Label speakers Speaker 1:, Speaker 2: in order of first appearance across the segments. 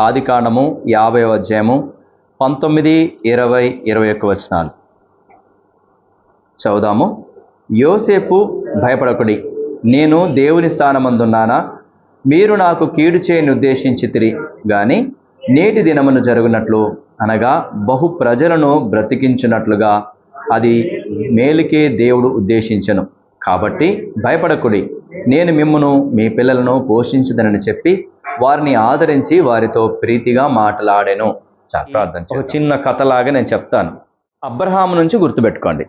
Speaker 1: ఆదికాండము 50వ అధ్యాయము 19, 20, 21 వచనాలు చదువుదాము. యోసేపు, భయపడకుడి, నేను దేవుని స్థానమందున్నానా? మీరు నాకు కీడు చేయని ఉద్దేశించితిరి గాని నేటి దినమును జరుగునట్లు అనగా బహు ప్రజలను బ్రతికించినట్లుగా అది మేలుకే దేవుడు ఉద్దేశించెను. కాబట్టి భయపడకుడి, నేను మిమ్మును మీ పిల్లలను పోషించదనని చెప్పి వారిని ఆదరించి వారితో ప్రీతిగా మాట్లాడాను. ప్రార్థన. ఒక చిన్న కథలాగా నేను చెప్తాను. అబ్రహాము నుంచి గుర్తుపెట్టుకోండి.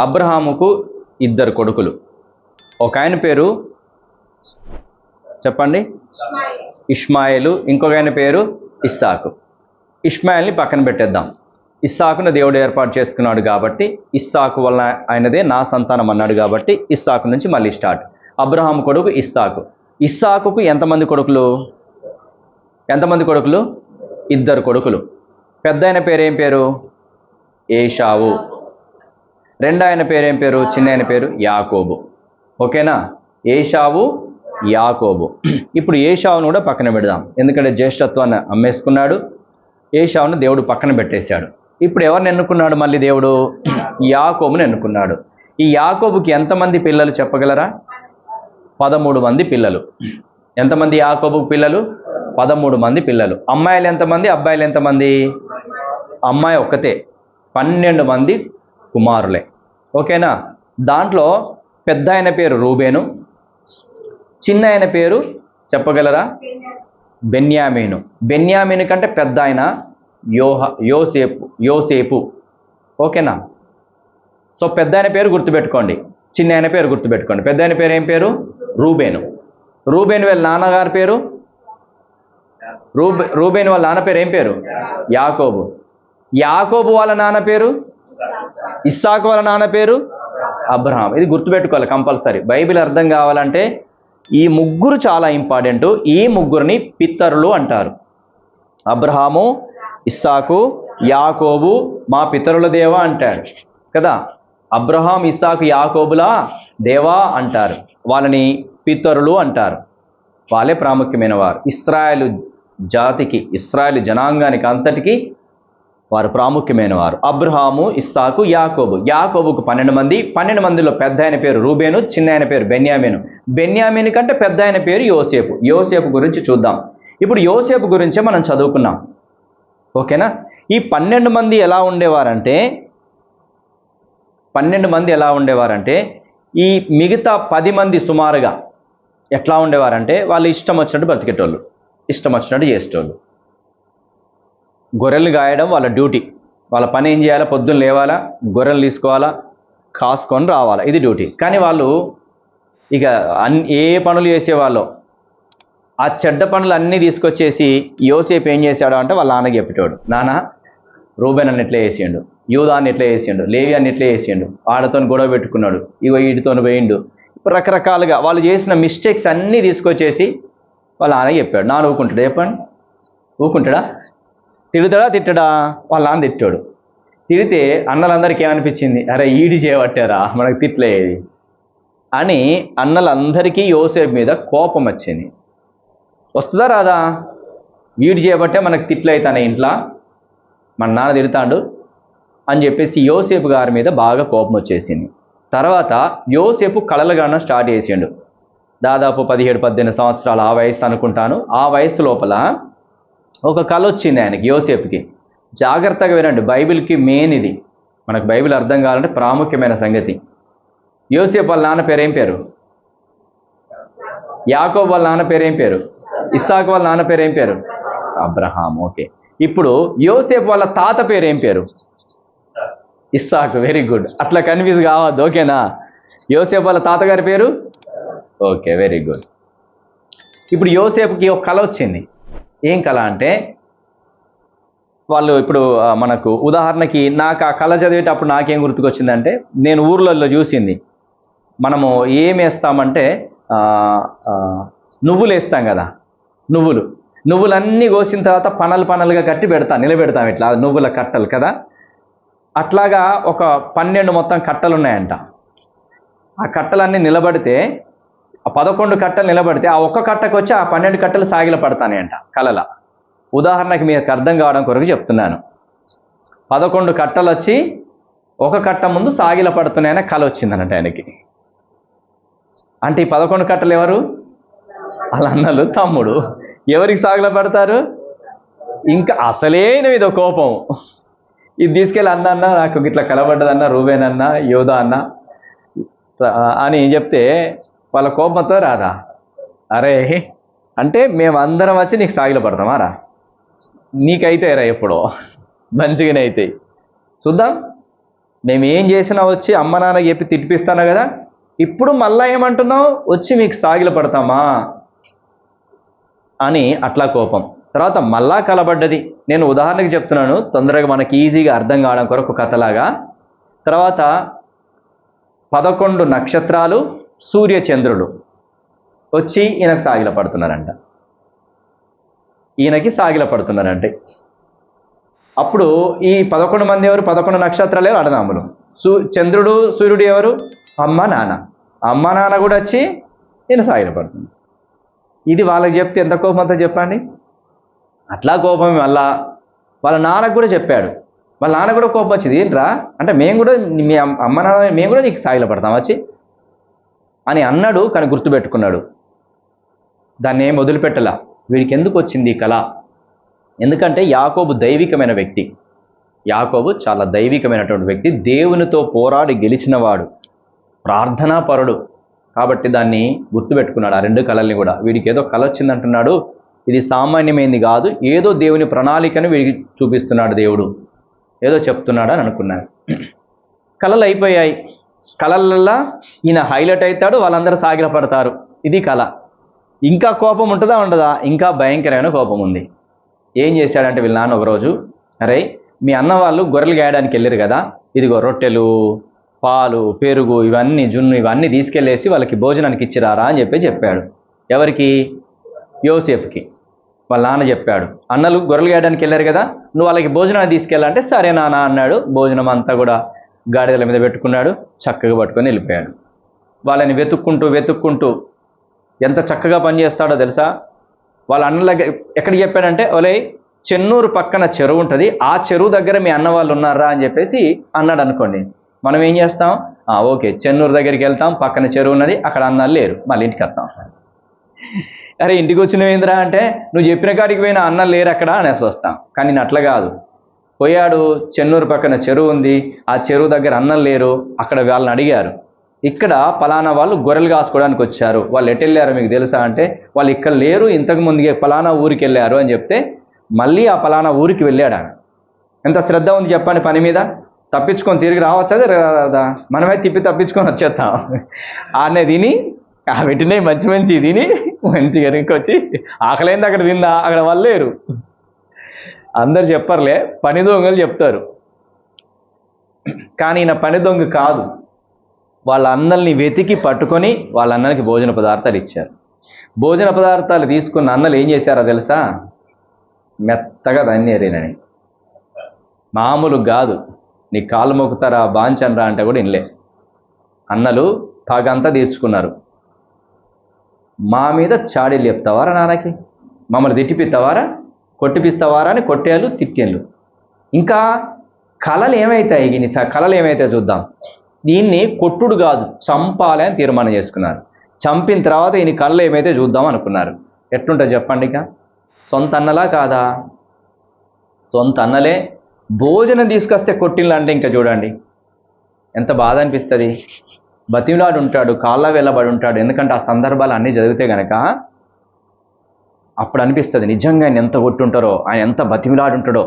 Speaker 1: అబ్రహాముకు 2 కొడుకులు. ఒక ఆయన పేరు చెప్పండి, ఇష్మాయేలు. ఇంకొక ఆయన పేరు ఇస్సాకు. ఇష్మాయేల్ని పక్కన పెట్టేద్దాం. ఇస్సాకును దేవుడు ఏర్పాటు చేసుకున్నాడు కాబట్టి ఇస్సాకు వల్ల ఆయనదే నా సంతానం అన్నాడు కాబట్టి ఇస్సాకు నుంచి మళ్ళీ స్టార్ట్. అబ్రహాము కొడుకు ఇస్సాకు. ఇస్సాకుకు ఎంతమంది కొడుకులు? 2 కొడుకులు. పెద్ద ఆయన పేరు ఏం పేరు? ఏషావు. రెండో ఆయన పేరు ఏం పేరు? చిన్న ఆయన పేరు యాకోబు. ఓకేనా? ఏషావు, యాకోబు. ఇప్పుడు ఏషావును కూడా పక్కన పెడదాం, ఎందుకంటే జ్యేష్ఠత్వాన్ని అమ్మేసుకున్నాడు. ఏషావును దేవుడు పక్కన పెట్టేశాడు. ఇప్పుడు ఎవరిని ఎన్నుకున్నాడు? మళ్ళీ దేవుడు యాకోబుని ఎన్నుకున్నాడు. ఈ యాకోబుకి ఎంతమంది పిల్లలు చెప్పగలరా? 13 మంది పిల్లలు. ఎంతమంది యాకోబుకు పిల్లలు? 13 మంది పిల్లలు. అమ్మాయిలు ఎంతమంది, అబ్బాయిలు ఎంతమంది? అమ్మాయి ఒక్కతే. 12 మంది కుమారులే. ఓకేనా? దాంట్లో పెద్ద ఆయన పేరు రూబేను, చిన్న ఆయన పేరు చెప్పగలరా? బెన్యామీను. బెన్యామీను కంటే పెద్ద ఆయన యోసేపు. ఓకేనా? సో పెద్ద ఆయన పేరు గుర్తుపెట్టుకోండి, చిన్న ఆయన పేరు గుర్తుపెట్టుకోండి. పెద్ద ఆయన పేరు ఏం పేరు? రూబేను. రూబేను వాళ్ళ నాన్నగారి పేరు రూబేను వాళ్ళ నాన్న పేరు ఏం పేరు? యాకోబు. యాకోబు వాళ్ళ నాన్న పేరు ఇస్సాకు. వాళ్ళ నాన్న పేరు అబ్రహాం. ఇది గుర్తుపెట్టుకోవాలి కంపల్సరీ. బైబిల్ అర్థం కావాలంటే ఈ ముగ్గురు చాలా ఇంపార్టెంట్. ఈ ముగ్గురిని పితరులు అంటారు. అబ్రహాము, ఇస్సాకు, యాకోబు మా పితరుల దేవా అంటాడు కదా. అబ్రహాం, ఇస్సాకు, యాకోబులా దేవా అంటారు. వాళ్ళని పితరులు అంటారు. వాళ్ళే ప్రాముఖ్యమైన వారు. ఇశ్రాయేలు జాతికి, ఇశ్రాయేలు జనాంగానికి అంతటికి వారు ప్రాముఖ్యమైన వారు. అబ్రహాము, ఇస్సాకు, యాకోబు. యాకోబుకు 12 మంది. 12 మందిలో పెద్ద ఆయన పేరు రూబేను, చిన్న ఆయన పేరు బెన్యామీను. బెన్యామీను కంటే పెద్ద ఆయన పేరు యోసేపు. యోసేపు గురించి చూద్దాం. ఇప్పుడు యోసేపు గురించే మనం చదువుకున్నాం. ఓకేనా? ఈ 12 మంది ఎలా ఉండేవారంటే ఈ మిగతా 10 మంది సుమారుగా ఎట్లా ఉండేవారంటే వాళ్ళు ఇష్టం వచ్చినట్టు బ్రతికేటోళ్ళు, ఇష్టం వచ్చినట్టు చేసేటోళ్ళు. గొర్రెలు గాయడం వాళ్ళ డ్యూటీ. వాళ్ళ పని ఏం చేయాలా? పొద్దున్న లేవాలా, గొర్రెలు తీసుకోవాలా, కాసుకొని రావాలా, ఇది డ్యూటీ. కానీ వాళ్ళు ఇక ఏ పనులు చేసేవాళ్ళో ఆ చెడ్డ పనులు అన్నీ తీసుకొచ్చేసి యోసేపు ఏం చేశాడు అంటే వాళ్ళ నాన్నకి చెప్పేటోడు, నాన్న రూబేన్ అని ఎట్లా వేసిండు, యూదాన్ని ఎట్లా వేసిండు, లేవియాన్ని ఎట్లా వేసిండు, ఆడతో గొడవ పెట్టుకున్నాడు, ఇగో వీడితో పోయిండు. రకరకాలుగా వాళ్ళు చేసిన మిస్టేక్స్ అన్నీ తీసుకొచ్చేసి వాళ్ళ నాన్నకి చెప్పాడు. నాన్న ఊకుంటాడా? చెప్పండి, ఊకుంటాడా? తిడతాడా? తిట్టడా? వాళ్ళ నాన్న తిట్టాడు. తిడితే అన్నలందరికీ ఏమనిపించింది? అరే ఈడి చేయబట్టారా, మనకు తిట్లేదు అని అన్నలందరికీ యోసేపు మీద కోపం వచ్చింది. వస్తుందా రాదా? వీడి చేయబట్టే మనకు తిట్లు అవుతానే ఇంట్లో, మన నాన్న తిడతాడు అని చెప్పేసి యోసేపు గారి మీద బాగా కోపం వచ్చేసింది. తర్వాత యోసేపు కళలు కానడం స్టార్ట్ చేసిండు. దాదాపు 17-18 సంవత్సరాలు ఆ వయసు అనుకుంటాను. ఆ వయసు లోపల ఒక కళ వచ్చింది ఆయనకి, యోసేపుకి. జాగ్రత్తగా వినండి, బైబిల్కి మెయిన్ ఇది. మనకు బైబిల్ అర్థం కావాలంటే ప్రాముఖ్యమైన సంగతి. యోసేపు వాళ్ళ నాన్న పేరు ఏం పేరు? యాకోబు వాళ్ళ నాన్న పేరు ఏం పేరు? ఇస్సాకు వాళ్ళ నాన్న పేరు ఏం పేరు? అబ్రహాం. ఓకే. ఇప్పుడు యోసేపు వాళ్ళ తాత పేరు ఏం పేరు? ఇస్సాకు. Very good. అట్లా కన్ఫ్యూజ్ కావద్దు. ఓకేనా? యోసేపు వాళ్ళ తాతగారి పేరు? Okay, very good. ఇప్పుడు యోసేపుకి ఒక కళ వచ్చింది. ఏం కళ అంటే, వాళ్ళు ఇప్పుడు మనకు ఉదాహరణకి నాకు ఆ కళ చదివేటప్పుడు నాకేం గుర్తుకొచ్చిందంటే, నేను ఊర్లలో చూసింది, మనము ఏం వేస్తామంటే నువ్వులు వేస్తాం కదా, నువ్వులన్నీ కోసిన తర్వాత పనలుగా కట్టి నిలబెడతాం ఇట్లా, నువ్వుల కట్టలు కదా. అట్లాగా ఒక 12 మొత్తం కట్టలు ఉన్నాయంట. ఆ కట్టలన్నీ నిలబడితే, ఆ 11 కట్టలు నిలబడితే ఆ ఒక్క కట్టకు వచ్చి ఆ 12 కట్టలు సాగిల పడతానే అంట కళల. ఉదాహరణకి మీకు అర్థం కావడం కొరకు చెప్తున్నాను. 11 కట్టలు వచ్చి ఒక కట్ట ముందు సాగిల పడుతున్నాయని కల వచ్చిందన్నట్టు ఆయనకి. అంటే ఈ 11 కట్టలు ఎవరు? వాళ్ళ అన్నలు, తమ్ముడు. ఎవరికి సాగిల పడతారు? ఇంకా అసలేన ఇదో కోపం. ఇది తీసుకెళ్ళి అన్న నాకు ఇట్లా కలబడ్డదన్న, రూబేన్ అన్న, యోధా అన్న అని చెప్తే వాళ్ళ కోపంతో రాదా? అరే అంటే మేమందరం వచ్చి నీకు సాగిల పడతామా రా? నీకైతే రా ఎప్పుడో మంచిగానే అవుతాయి. చూద్దాం, మేము ఏం చేసినా వచ్చి అమ్మ నాన్న చెప్పి తిట్టిపిస్తాను కదా, ఇప్పుడు మళ్ళా ఏమంటున్నావు? వచ్చి మీకు సాగిల పడతామా అని అట్లా కోపం. తర్వాత మళ్ళా కలబడ్డది. నేను ఉదాహరణకి చెప్తున్నాను, తొందరగా మనకి ఈజీగా అర్థం కావడం కొరకు కథలాగా. తర్వాత 11 నక్షత్రాలు, సూర్య చంద్రులు వచ్చి ఈయనకు సాగిల పడుతున్నారంట. ఈయనకి సాగిల పడుతున్నారంటే అప్పుడు ఈ 11 మంది ఎవరు? 11 నక్షత్రాలు ఎవరు? అడనాములు. చంద్రుడు, సూర్యుడు ఎవరు? అమ్మ నాన్న. అమ్మ నాన్న కూడా వచ్చి ఈయన సాగిల పడుతుంది. ఇది వాళ్ళకి చెప్తే ఎంత కోపం అంతా చెప్పండి. అట్లా కోపం మళ్ళా వాళ్ళ నాన్నకు కూడా చెప్పాడు. వాళ్ళ నాన్న కూడా కోపం వచ్చింది. ఏంట్రా అంటే మేము కూడా మీ అమ్మ నాన్న మేము కూడా నీకు సాగిల పడతాం వచ్చి అని అన్నాడు. కానీ గుర్తుపెట్టుకున్నాడు, దాన్ని ఏం వదిలిపెట్టలా. వీడికి ఎందుకు వచ్చింది ఈ కళ? ఎందుకంటే యాకోబు దైవికమైన వ్యక్తి. యాకోబు చాలా దైవికమైనటువంటి వ్యక్తి, దేవునితో పోరాడి గెలిచినవాడు, ప్రార్థనాపరుడు. కాబట్టి దాన్ని గుర్తుపెట్టుకున్నాడు, ఆ 2 కళల్ని కూడా. వీడికి ఏదో కళ వచ్చిందంటున్నాడు, ఇది సామాన్యమైనది కాదు, ఏదో దేవుని ప్రణాళికను వీడికి చూపిస్తున్నాడు దేవుడు, ఏదో చెప్తున్నాడు అని అనుకున్నాను. కళలు అయిపోయాయి. కళలల్లా ఈయన హైలైట్ అవుతాడు, వాళ్ళందరూ సాగిల పడతారు. ఇది కళ. ఇంకా కోపం ఉంటుందా ఉండదా? ఇంకా భయంకరమైన కోపం ఉంది. ఏం చేశాడంటే వీళ్ళ నాన్న ఒకరోజు, అరే మీ అన్న వాళ్ళు గొర్రెలు గాయడానికి వెళ్ళారు కదా, ఇదిగో రొట్టెలు, పాలు, పెరుగు, ఇవన్నీ జున్ను ఇవన్నీ తీసుకెళ్ళేసి వాళ్ళకి భోజనానికి ఇచ్చిరారా అని చెప్పాడు. ఎవరికి? యోసేపుకి. వాళ్ళ నాన్న చెప్పాడు, అన్నలు గొర్రెలు గాయడానికి వెళ్ళారు కదా, నువ్వు వాళ్ళకి భోజనాన్ని తీసుకెళ్ళాలంటే సరే నాన్న అన్నాడు. భోజనం అంతా కూడా గాడిదల మీద పెట్టుకున్నాడు, చక్కగా పట్టుకొని వెళ్ళిపోయాడు. వాళ్ళని వెతుక్కుంటూ ఎంత చక్కగా పనిచేస్తాడో తెలుసా? వాళ్ళ అన్నల ఎక్కడికి చెప్పాడంటే, ఒలే చెన్నూరు పక్కన చెరువు ఉంటుంది, ఆ చెరువు దగ్గర మీ అన్న వాళ్ళు ఉన్నారా అని చెప్పేసి అన్నాడు అనుకోండి. మనం ఏం చేస్తాం? ఓకే చెన్నూరు దగ్గరికి వెళ్తాం, పక్కన చెరువు ఉన్నది, అక్కడ అన్నాలు లేరు, మళ్ళీ ఇంటికి వస్తాం. అరే ఇంటికి వచ్చినవేంద్రా అంటే, నువ్వు చెప్పిన కాడికి పోయిన అన్నలు లేరు అక్కడ అనేసి వస్తాం. కానీ నేను అట్లా కాదు. పోయాడు, చెన్నూరు పక్కన చెరువు ఉంది, ఆ చెరువు దగ్గర అన్నలు లేరు, అక్కడ వాళ్ళని అడిగారు, ఇక్కడ పలానా వాళ్ళు గొర్రెలు కాసుకోవడానికి వచ్చారు, వాళ్ళు ఎటు వెళ్ళారో మీకు తెలుసా అంటే, వాళ్ళు ఇక్కడ లేరు, ఇంతకు ముందుగా పలానా ఊరికి వెళ్ళారు అని చెప్తే మళ్ళీ ఆ పలానా ఊరికి వెళ్ళాడు. ఎంత శ్రద్ధ ఉంది చెప్పండి పని మీద. తప్పించుకొని తిరిగి రావచ్చా కదా? మనమే తప్పించుకొని వచ్చేస్తాం. ఆనే తిని వీటినే మంచి తిని మంచిగా వచ్చి ఆకలైంది అక్కడ తిందా, అక్కడ వాళ్ళు లేరు. అందరు చెప్పర్లే, పని దొంగలు చెప్తారు. కానీ ఈయన పని దొంగ కాదు. వాళ్ళ అన్నల్ని వెతికి పట్టుకొని వాళ్ళ అన్నలకి భోజన పదార్థాలు ఇచ్చారు. భోజన పదార్థాలు తీసుకున్న అన్నలు ఏం చేశారో తెలుసా? మెత్తగా తన్నేరేనని. మామూలు కాదు, నీ కాళ్ళు మొక్కుతారా బాంచనరా అంటే కూడా ఇనలే. అన్నలు పగంతా తీర్చుకున్నారు. మా మీద చాడీలు చెప్తావారా నాన్నకి, మమ్మల్ని తిట్టిపిస్తావారా, కొట్టిపిస్తావారా అని కొట్టేళ్ళు తిట్టేళ్ళు. ఇంకా కళలు ఏమవుతాయి? కళలు ఏమైతాయి చూద్దాం. దీన్ని కొట్టుడు కాదు, చంపాలి అని తీర్మానం చేసుకున్నారు. చంపిన తర్వాత ఈయన కళ్ళు ఏమైతే చూద్దాం అనుకున్నారు. ఎట్లుంటుంది చెప్పండి? ఇక సొంత అన్నలా కాదా? సొంత అన్నలే భోజనం తీసుకొస్తే కొట్టిళ్ళు అంటే ఇంకా చూడండి ఎంత బాధ అనిపిస్తుంది. బతిమిలాడు ఉంటాడు, కాళ్ళ వెళ్ళబడి ఉంటాడు. ఎందుకంటే ఆ సందర్భాలు అన్నీ జరిగితే కనుక అప్పుడు అనిపిస్తుంది నిజంగా ఆయన ఎంత కొట్టుంటారో, ఆయన ఎంత బతిమిలాడు ఉంటాడో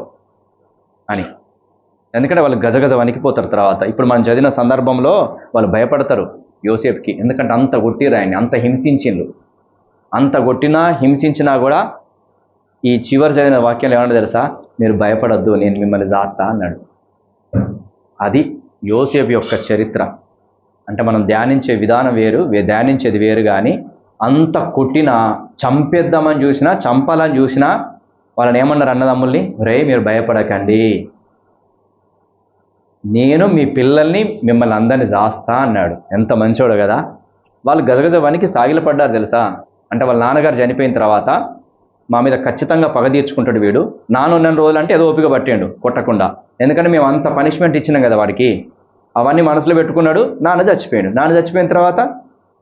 Speaker 1: అని. ఎందుకంటే వాళ్ళు గజగజ వణికిపోతారు తర్వాత. ఇప్పుడు మనం చదివిన సందర్భంలో వాళ్ళు భయపడతారు యోసేపుకి, ఎందుకంటే అంత కొట్టిరు ఆయన్ని, అంత హింసించిండ్రు. అంత కొట్టినా హింసించినా కూడా ఈ చివరి చదివిన వాక్యాలు ఏమన్నా తెలుసా? మీరు భయపడొద్దు, నేను మిమ్మల్ని దాస్తా అన్నాడు. అది యోసేపు యొక్క చరిత్ర. అంటే మనం ధ్యానించే విధానం వేరు, ధ్యానించేది వేరు. కానీ అంత కొట్టినా, చంపేద్దామని చూసినా, చంపాలని చూసినా వాళ్ళని ఏమన్నారు అన్నదమ్ముల్ని? రే మీరు భయపడకండి, నేను మీ పిల్లల్ని మిమ్మల్ని అందరినీ దాస్తా అన్నాడు. ఎంత మంచోడు కదా. వాళ్ళు గజగజ వనికి సాగిలపడ్డారు తెలుసా? అంటే వాళ్ళ నాన్నగారు చనిపోయిన తర్వాత మా మీద ఖచ్చితంగా పగ తీర్చుకుంటాడు వీడు, నాన్న రోజులు అంటే ఏదో ఓపిక పట్టాడు కొట్టకుండా, ఎందుకంటే మేము అంత పనిష్మెంట్ ఇచ్చినాం కదా వాడికి, అవన్నీ మనసులో పెట్టుకున్నాడు. నాన్న చచ్చిపోయాడు. నాన్న చచ్చిపోయిన తర్వాత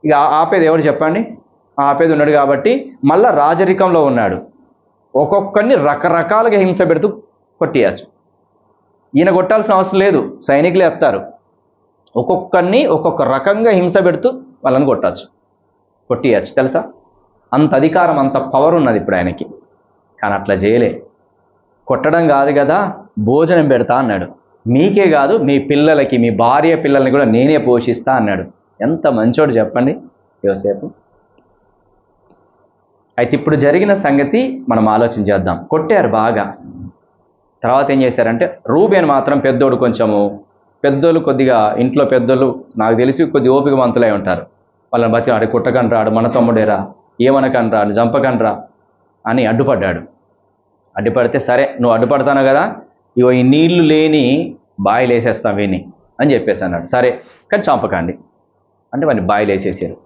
Speaker 1: ఇక ఆపేది ఎవరు చెప్పండి? ఆపేది ఉన్నాడు కాబట్టి మళ్ళా రాజరికంలో ఉన్నాడు. ఒక్కొక్కరిని రకరకాలుగా హింస పెడుతూ కొట్టియచ్చు. ఈయన కొట్టాల్సిన అవసరం లేదు, సైనికులే వస్తారు. ఒక్కొక్కరిని ఒక్కొక్క రకంగా హింస పెడుతూ వాళ్ళని కొట్టియచ్చు. తెలుసా? అంత అధికారం, అంత పవర్ ఉన్నది ఇప్పుడు ఆయనకి. కానీ అట్లా చేయలే. కొట్టడం కాదు కదా, భోజనం పెడతా అన్నాడు. మీకే కాదు, మీ పిల్లలకి, మీ భార్య పిల్లల్ని కూడా నేనే పోషిస్తా అన్నాడు. ఎంత మంచోడు చెప్పండి యోసేపు. అయితే ఇప్పుడు జరిగిన సంగతి మనం ఆలోచన చేద్దాం. కొట్టారు బాగా. తర్వాత ఏం చేశారంటే, రూబేన్ మాత్రం పెద్దోడు, పెద్దోళ్ళు కొద్దిగా ఇంట్లో పెద్దోళ్ళు నాకు తెలిసి కొద్ది ఓపిక మంతులై ఉంటారు. వాళ్ళని బతి ఆడు కుట్టకండ్రా, ఆడు మన తమ్ముడేరా, ఏమనకండ్రా, చంపకండ్రా అని అడ్డుపడితే, సరే నువ్వు అడ్డుపడతాను కదా, ఇగో ఈ నీళ్లు లేని బాయిలు వేసేస్తాం వీని అని చెప్పేసి అన్నాడు. సరే కానీ చంపకండి అంటే వాడిని బాయిలు వేసేసారు.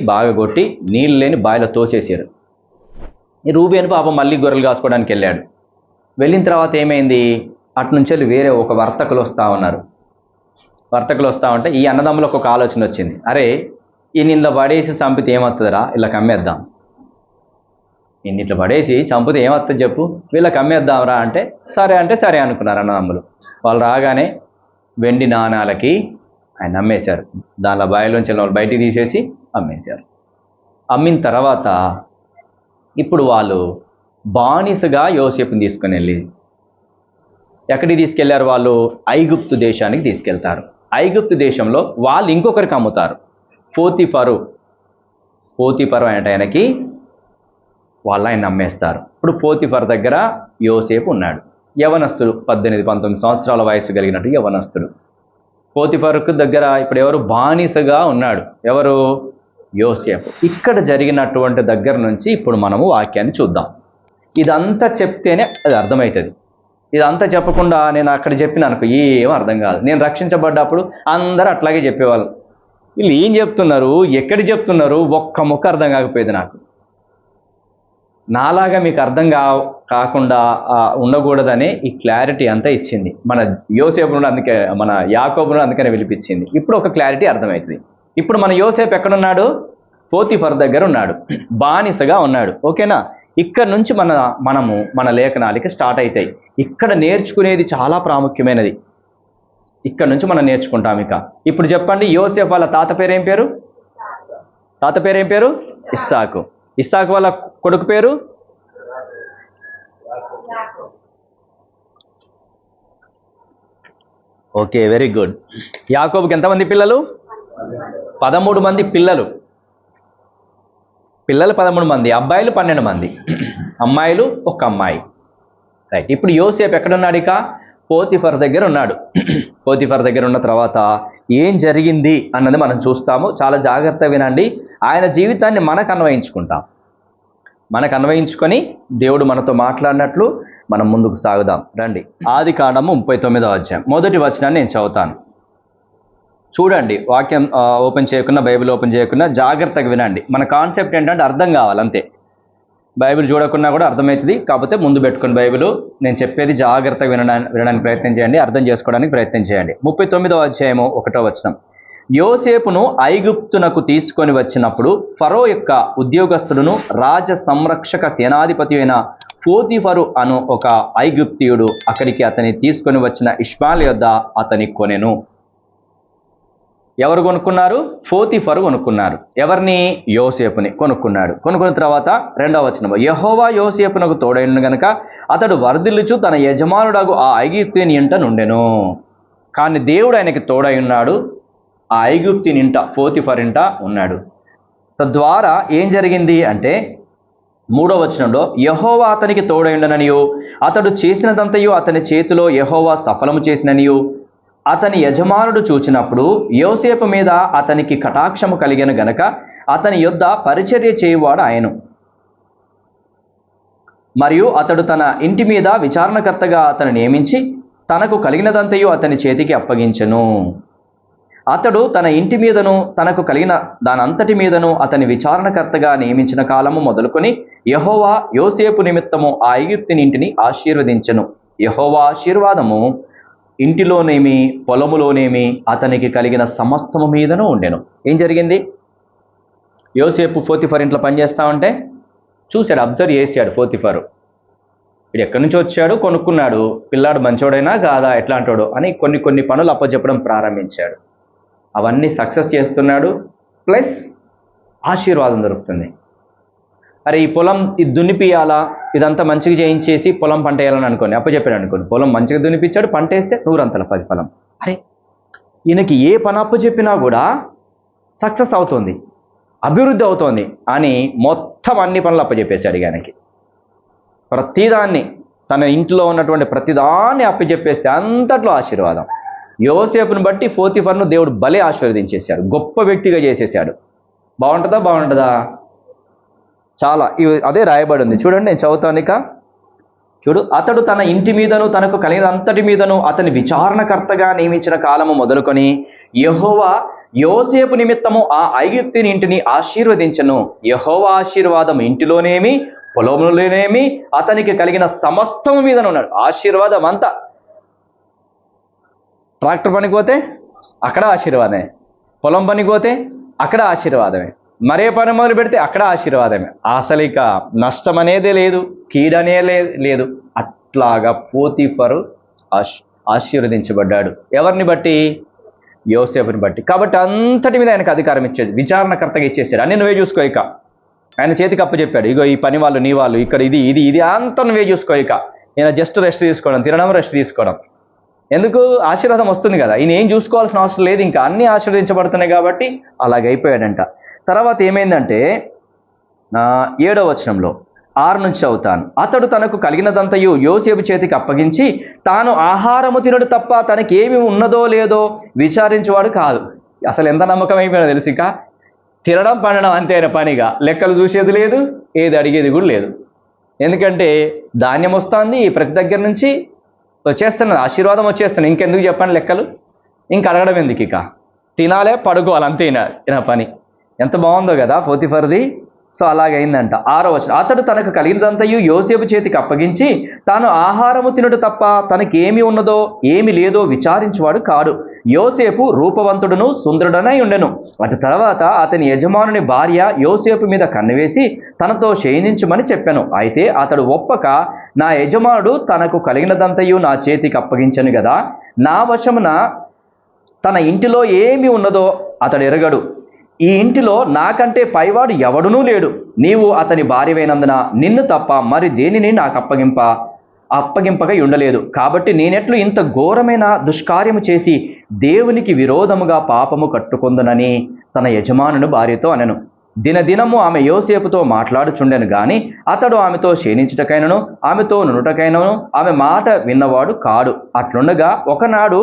Speaker 1: బాగా కొట్టి నీళ్ళు లేని బాయిలో తోసేసారు. ఈ రూబేను పాపం మళ్ళీ గొర్రెలు కాసుకోవడానికి వెళ్ళాడు. వెళ్ళిన తర్వాత ఏమైంది, అటు నుంచి వెళ్ళి వేరే ఒక వర్తకులు వస్తూ ఉన్నారు. వర్తకులు వస్తూ ఉంటే ఈ అన్నదమ్ములకు ఒక ఆలోచన వచ్చింది. అరే ఈయన ఇంట్లో పడేసి చంపితే ఏమవుతుందిరా, వీళ్ళకి అమ్మేద్దాం. ఈయన ఇట్లా పడేసి చంపితే ఏమవుతుంది చెప్పు, వీళ్ళకి అమ్మేద్దాంరా అంటే సరే అనుకున్నారు అన్నదమ్ములు. వాళ్ళు రాగానే వెండి నాణాలకి ఆయన అమ్మేశారు. దానిలో బాయిలోంచి వాళ్ళు బయటికి తీసేసి అమ్మేశారు. అమ్మిన తర్వాత ఇప్పుడు వాళ్ళు బానిసగా యోసేపుని తీసుకుని వెళ్ళి ఎక్కడికి తీసుకెళ్లారు? వాళ్ళు ఐగుప్తు దేశానికి తీసుకెళ్తారు. ఐగుప్తు దేశంలో వాళ్ళు ఇంకొకరికి అమ్ముతారు. పోతీఫరు అంటే ఆయనకి వాళ్ళు ఆయన అమ్మేస్తారు. ఇప్పుడు పోతీఫర్ దగ్గర యోసేపు ఉన్నాడు. యవనస్తుడు, 18-19 సంవత్సరాల వయసు కలిగినట్టు యవనస్తుడు. పోతీఫరుకు దగ్గర ఇప్పుడు ఎవరు బానిసగా ఉన్నాడు? ఎవరు? యోసేపు. ఇక్కడ జరిగినటువంటి దగ్గర నుంచి ఇప్పుడు మనము వాక్యాన్ని చూద్దాం. ఇదంతా చెప్తేనే అది అర్థమవుతుంది. ఇదంతా చెప్పకుండా నేను అక్కడ చెప్పిన అనుకో ఏం అర్థం కాదు. నేను రక్షించబడ్డప్పుడు అందరూ అట్లాగే చెప్పేవాళ్ళు. వీళ్ళు ఏం చెప్తున్నారు, ఎక్కడ చెప్తున్నారు, ఒక్క ముక్క అర్థం కాకపోయేది నాకు. నాలాగా మీకు అర్థం కాకుండా ఉండకూడదని ఈ క్లారిటీ అంతా ఇచ్చింది మన యోసేపు నుండి. అందుకే మన యాకోబు నుండి అందుకనే పిలిపించింది. ఇప్పుడు ఒక క్లారిటీ అర్థమవుతుంది. ఇప్పుడు మన యోసేపు ఎక్కడున్నాడు? పోతీఫర్ దగ్గర ఉన్నాడు, బానిసగా ఉన్నాడు. ఓకేనా? ఇక్కడ నుంచి మన లేఖనాలకి స్టార్ట్ అవుతాయి. ఇక్కడ నేర్చుకునేది చాలా ప్రాముఖ్యమైనది. ఇక్కడ నుంచి మనం నేర్చుకుంటాం. ఇప్పుడు చెప్పండి, యోసేపు వాళ్ళ తాత పేరేం పేరు? ఇస్సాకు. ఇస్సాకు వాళ్ళ కొడుకు పేరు? Okay, very good. యాకోబుకి ఎంతమంది పిల్లలు? 13 మంది పిల్లలు 13 మంది, అబ్బాయిలు 12 మంది, అమ్మాయిలు 1 అమ్మాయి. రైట్. ఇప్పుడు యోసేపు ఎక్కడున్నాడు? పోతీఫర్ దగ్గర ఉన్నాడు. పోతీఫర్ దగ్గర ఉన్న తర్వాత ఏం జరిగింది అన్నది మనం చూస్తాము. చాలా జాగ్రత్తగా వినండి. ఆయన జీవితాన్ని మనకు అన్వయించుకొని దేవుడు మనతో మాట్లాడినట్లు మనం ముందుకు సాగుదాం. రండి. ఆదికాండము 39వ అధ్యాయం 1వ వచనాన్ని నేను చదువుతాను. చూడండి, వాక్యం ఓపెన్ చేయకుండా, బైబిల్ ఓపెన్ చేయకుండా జాగ్రత్తగా వినండి. మన కాన్సెప్ట్ ఏంటంటే అర్థం కావాలి అంతే. బైబిల్ చూడకున్నా కూడా అర్థమవుతుంది. కాకపోతే ముందు పెట్టుకుని బైబిల్ నేను చెప్పేది జాగ్రత్తగా వినడానికి ప్రయత్నం చేయండి, అర్థం చేసుకోవడానికి ప్రయత్నం చేయండి. 39వ అధ్యాయము 1వ వచనం. యోసేపును ఐగుప్తునకు తీసుకొని వచ్చినప్పుడు ఫరో యొక్క ఉద్యోగస్తుడును రాజ సంరక్షక సేనాధిపతి అయిన పోతీఫరు అను ఒక ఐగుప్తియుడు అక్కడికి అతని తీసుకొని వచ్చిన ఇష్మాయేలు యొద్ద అతని కొనెను. ఎవరు కొనుక్కున్నారు? పోతీఫరు కొనుక్కున్నారు. ఎవరిని? యోసేపుని కొనుక్కున్నాడు. కొనుక్కున్న తర్వాత 2వ వచనం. యెహోవా యోసేపునకు తోడైన గనుక అతడు వర్ధిల్లుచు తన యజమానుడగు ఆ ఐగుప్తుని ఇంట నుండెను. కానీ దేవుడు ఆయనకి తోడై ఉన్నాడు. ఆ ఐగుప్తుని ఇంట, పోతీఫర్ ఇంట ఉన్నాడు. తద్వారా ఏం జరిగింది అంటే 3వ వచనంలో, యెహోవా అతనికి తోడైండననియు అతడు చేసినదంతయు అతని చేతిలో యెహోవా సఫలము చేసిననియు అతని యజమానుడు చూచినప్పుడు యోసేపు మీద అతనికి కటాక్షము కలిగెను గనక అతని యొద్ద పరిచర్య చేయువాడు ఆయను. మరియు అతడు తన ఇంటి మీద విచారణకర్తగా అతను నియమించి తనకు కలిగినదంతయు అతని చేతికి అప్పగించెను. అతడు తన ఇంటి మీదను తనకు కలిగిన దానంతటి మీదను అతని విచారణకర్తగా నియమించిన కాలము మొదలుకొని యెహోవా యోసేపు నిమిత్తము ఆ ఐగుప్తుని ఇంటిని ఆశీర్వదించెను. యెహోవా ఆశీర్వాదము ఇంటిలోనేమి పొలములోనేమి అతనికి కలిగిన సమస్తము మీదను ఉండెను. ఏం జరిగింది? యోసేపు పోతిఫర్ ఇంట్లో పనిచేస్తా ఉంటే చూశాడు, అబ్జర్వ్ చేశాడు. పోతిఫరు వీడు ఎక్కడి నుంచి వచ్చాడు, కొనుక్కున్నాడు, పిల్లాడు మంచోడైనా కాదా, ఎట్లాంటోడు అని కొన్ని పనులు అప్పచెప్పడం ప్రారంభించాడు. అవన్నీ సక్సెస్ చేస్తున్నాడు, ప్లస్ ఆశీర్వాదం దొరుకుతుంది. అరే ఈ పొలం ఇది దున్నిపియాలా, ఇదంతా మంచిగా చేయించేసి పొలం పంట వేయాలని అనుకోండి, అప్పచెప్పాడు అనుకోండి, పొలం మంచిగా దున్నిపించాడు, పంట వేస్తే 100 ప్రతిఫలం. అరే ఈయనకి ఏ పని అప్పచెప్పినా కూడా సక్సెస్ అవుతుంది, అభివృద్ధి అవుతోంది అని మొత్తం అన్ని పనులు అప్పచెప్పేశాడు. ఆయనకి ప్రతిదాన్ని, తన ఇంట్లో ఉన్నటువంటి ప్రతిదాన్ని అప్పచెప్పేస్తే అంతట్లో ఆశీర్వాదం. యోసేపును బట్టి పోతిఫర్ను దేవుడు భలే ఆశీర్వదించేశాడు, గొప్ప వ్యక్తిగా చేసేసాడు. బాగుంటుందా? చాలా అదే రాయబడి ఉంది చూడండి, నేను చదువుతాను ఇక. చూడు, అతడు తన ఇంటి మీదను తనకు కలిగినంతటి మీదను అతని విచారణకర్తగా నియమించిన కాలము మొదలుకొని యెహోవా యోసేపు నిమిత్తము ఆ ఐగుప్తుని ఇంటిని ఆశీర్వదించెను. యెహోవా ఆశీర్వాదం ఇంటిలోనేమి పొలంలోనేమి అతనికి కలిగిన సమస్తము మీదను ఉన్నాడు. ఆశీర్వాదం అంతా. ట్రాక్టర్ పనికి పోతే అక్కడ ఆశీర్వాదమే, పొలం పనికి పోతే అక్కడ ఆశీర్వాదమే, మరే పని మొదలు పెడితే అక్కడ ఆశీర్వాదమే. అసలు ఇక నష్టం అనేదే లేదు, కీడనే లేదు. అట్లాగా పోతిఫరు ఆశీర్వదించబడ్డాడు. ఎవరిని బట్టి? యోసేపుని బట్టి. కాబట్టి అంతటి మీద ఆయనకు అధికారం ఇచ్చేది, విచారణకర్తగా ఇచ్చేసాడు. అన్ని నువ్వే చూసుకో ఇక. ఆయన చేతికి అప్పచెప్పాడు, ఇగో ఈ పని వాళ్ళు నీ వాళ్ళు, ఇక్కడ ఇది అంతా నువ్వే చూసుకో ఇక. ఈయన జస్ట్ రెస్ట్ తీసుకోవడం, తినడం, రెస్ట్ తీసుకోవడం. ఎందుకు? ఆశీర్వాదం వస్తుంది కదా, ఈయన ఏం చూసుకోవాల్సిన అవసరం లేదు, ఇంకా అన్నీ ఆశీర్వదించబడుతున్నాయి కాబట్టి అలాగైపోయాడంట. తర్వాత ఏమైందంటే 7వ వచనంలో 6 నుంచి చదువుతాను. అతడు తనకు కలిగినదంతయు యోసేపు చేతికి అప్పగించి తాను ఆహారము తినడు తప్ప తనకేమి ఉన్నదో లేదో విచారించేవాడు కాదు. అసలు ఎంత నమ్మకం అయిపోయినా తెలుసు, ఇక తినడం పండడం అంతే ఆయన పనిగా, లెక్కలు చూసేది లేదు, ఏది అడిగేది కూడా లేదు. ఎందుకంటే ధాన్యం వస్తుంది ప్రతి దగ్గర నుంచి, వచ్చేస్తున్నది, ఆశీర్వాదం వచ్చేస్తున్నది. ఇంకెందుకు చెప్పండి లెక్కలు, ఇంక అడగడం ఎందుకు, ఇక తినాలే పడుకోవాలి అంతే ఈయన పని. ఎంత బాగుందో కదా పోతిఫర్ది. సో అలాగైందంట. 6వ వచనం. అతడు తనకు కలిగినదంతయు యోసేపు చేతికి అప్పగించి తాను ఆహారము తినడు తప్ప తనకేమి ఉన్నదో ఏమి లేదో విచారించేవాడు కాడు. యోసేపు రూపవంతుడును సుందరుడనై ఉండెను. అటు తర్వాత అతని యజమానుని భార్య యోసేపు మీద కన్నువేసి తనతో శయనించమని చెప్పాను. అయితే అతడు ఒప్పక, నా యజమానుడు తనకు కలిగినదంతయు నా చేతికి అప్పగించను కదా, నా వశమున తన ఇంటిలో ఏమి ఉన్నదో అతడు ఎరగడు. ఈ ఇంటిలో నాకంటే పైవాడు ఎవడునూ లేడు. నీవు అతని భార్యవైనందున నిన్ను తప్ప మరి దేనిని నాకు అప్పగింపగా ఉండలేదు. కాబట్టి నేనెట్లు ఇంత ఘోరమైన దుష్కార్యము చేసి దేవునికి విరోధముగా పాపము కట్టుకొందునని తన యజమానుని భార్యతో అనెను. దినదినము ఆమె యోసేపుతో మాట్లాడుచుండెను గాని అతడు ఆమెతో క్షీణించుటకైనను ఆమెతో నునుటకైనను ఆమె మాట విన్నవాడు కాడు. అట్లుండగా ఒకనాడు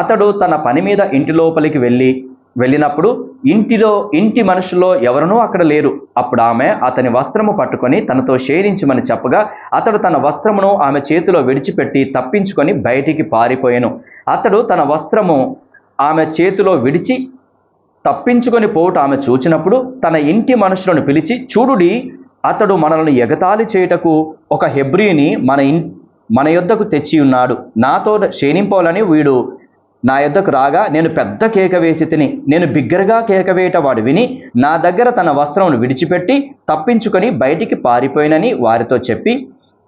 Speaker 1: అతడు తన పని మీద ఇంటి లోపలికి వెళ్ళినప్పుడు ఇంటి మనుషుల్లో ఎవరునూ అక్కడ లేరు. అప్పుడు ఆమె అతని వస్త్రము పట్టుకొని తనతో షేరించమని చెప్పగా అతడు తన వస్త్రమును ఆమె చేతిలో విడిచిపెట్టి తప్పించుకొని బయటికి పారిపోయాను. అతడు తన వస్త్రము ఆమె చేతిలో విడిచి తప్పించుకొని పోవుట ఆమె చూచినప్పుడు తన ఇంటి మనుషులను పిలిచి, చూడుడి, అతడు మనల్ని ఎగతాళి చేయుటకు ఒక హెబ్రీని మన యొద్దకు తెచ్చి ఉన్నాడు. నాతో క్షీణింపోవాలని వీడు నా యొద్దకు రాగా నేను పెద్ద కేక వేసి తిని, నేను బిగ్గరగా కేక వేయట వాడు విని నా దగ్గర తన వస్త్రమును విడిచిపెట్టి తప్పించుకొని బయటికి పారిపోయినని వారితో చెప్పి,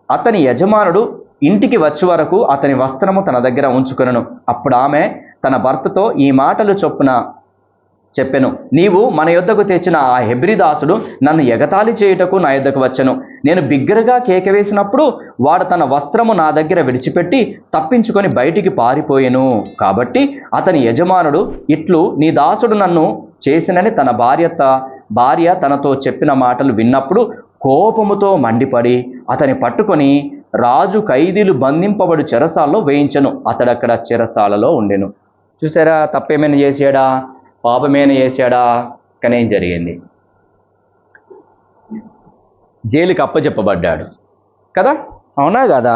Speaker 1: అతని యజమానుడు ఇంటికి వచ్చే వరకు అతని వస్త్రము తన దగ్గర ఉంచుకొనెను. అప్పుడు ఆమె తన భర్తతో ఈ మాటలు చొప్పున చెప్పెను, నీవు మన యొద్దకు తెచ్చిన ఆ హెబ్రీ దాసుడు నన్ను ఎగతాళి చేయుటకు నా యొద్దకు వచ్చెను. నేను బిగ్గరగా కేక వేసినప్పుడు వాడు తన వస్త్రము నా దగ్గర విడిచిపెట్టి తప్పించుకొని బయటికి పారిపోయెను. కాబట్టి అతని యజమానుడు ఇట్లు నీ దాసుడు నన్ను చేసినని తన భార్య తనతో చెప్పిన మాటలు విన్నప్పుడు కోపముతో మండిపడి అతని పట్టుకొని రాజు ఖైదీలు బంధింపబడు చెరసాలలో వేయించెను. అతడక్కడ చెరసాలలో ఉండెను. చూసారా, తప్పేమైనా చేశాడా, పాపమేనా చేశాడా? కానీ ఏం జరిగింది? జైలుకి అప్పచెప్పబడ్డాడు కదా, అవునా కదా?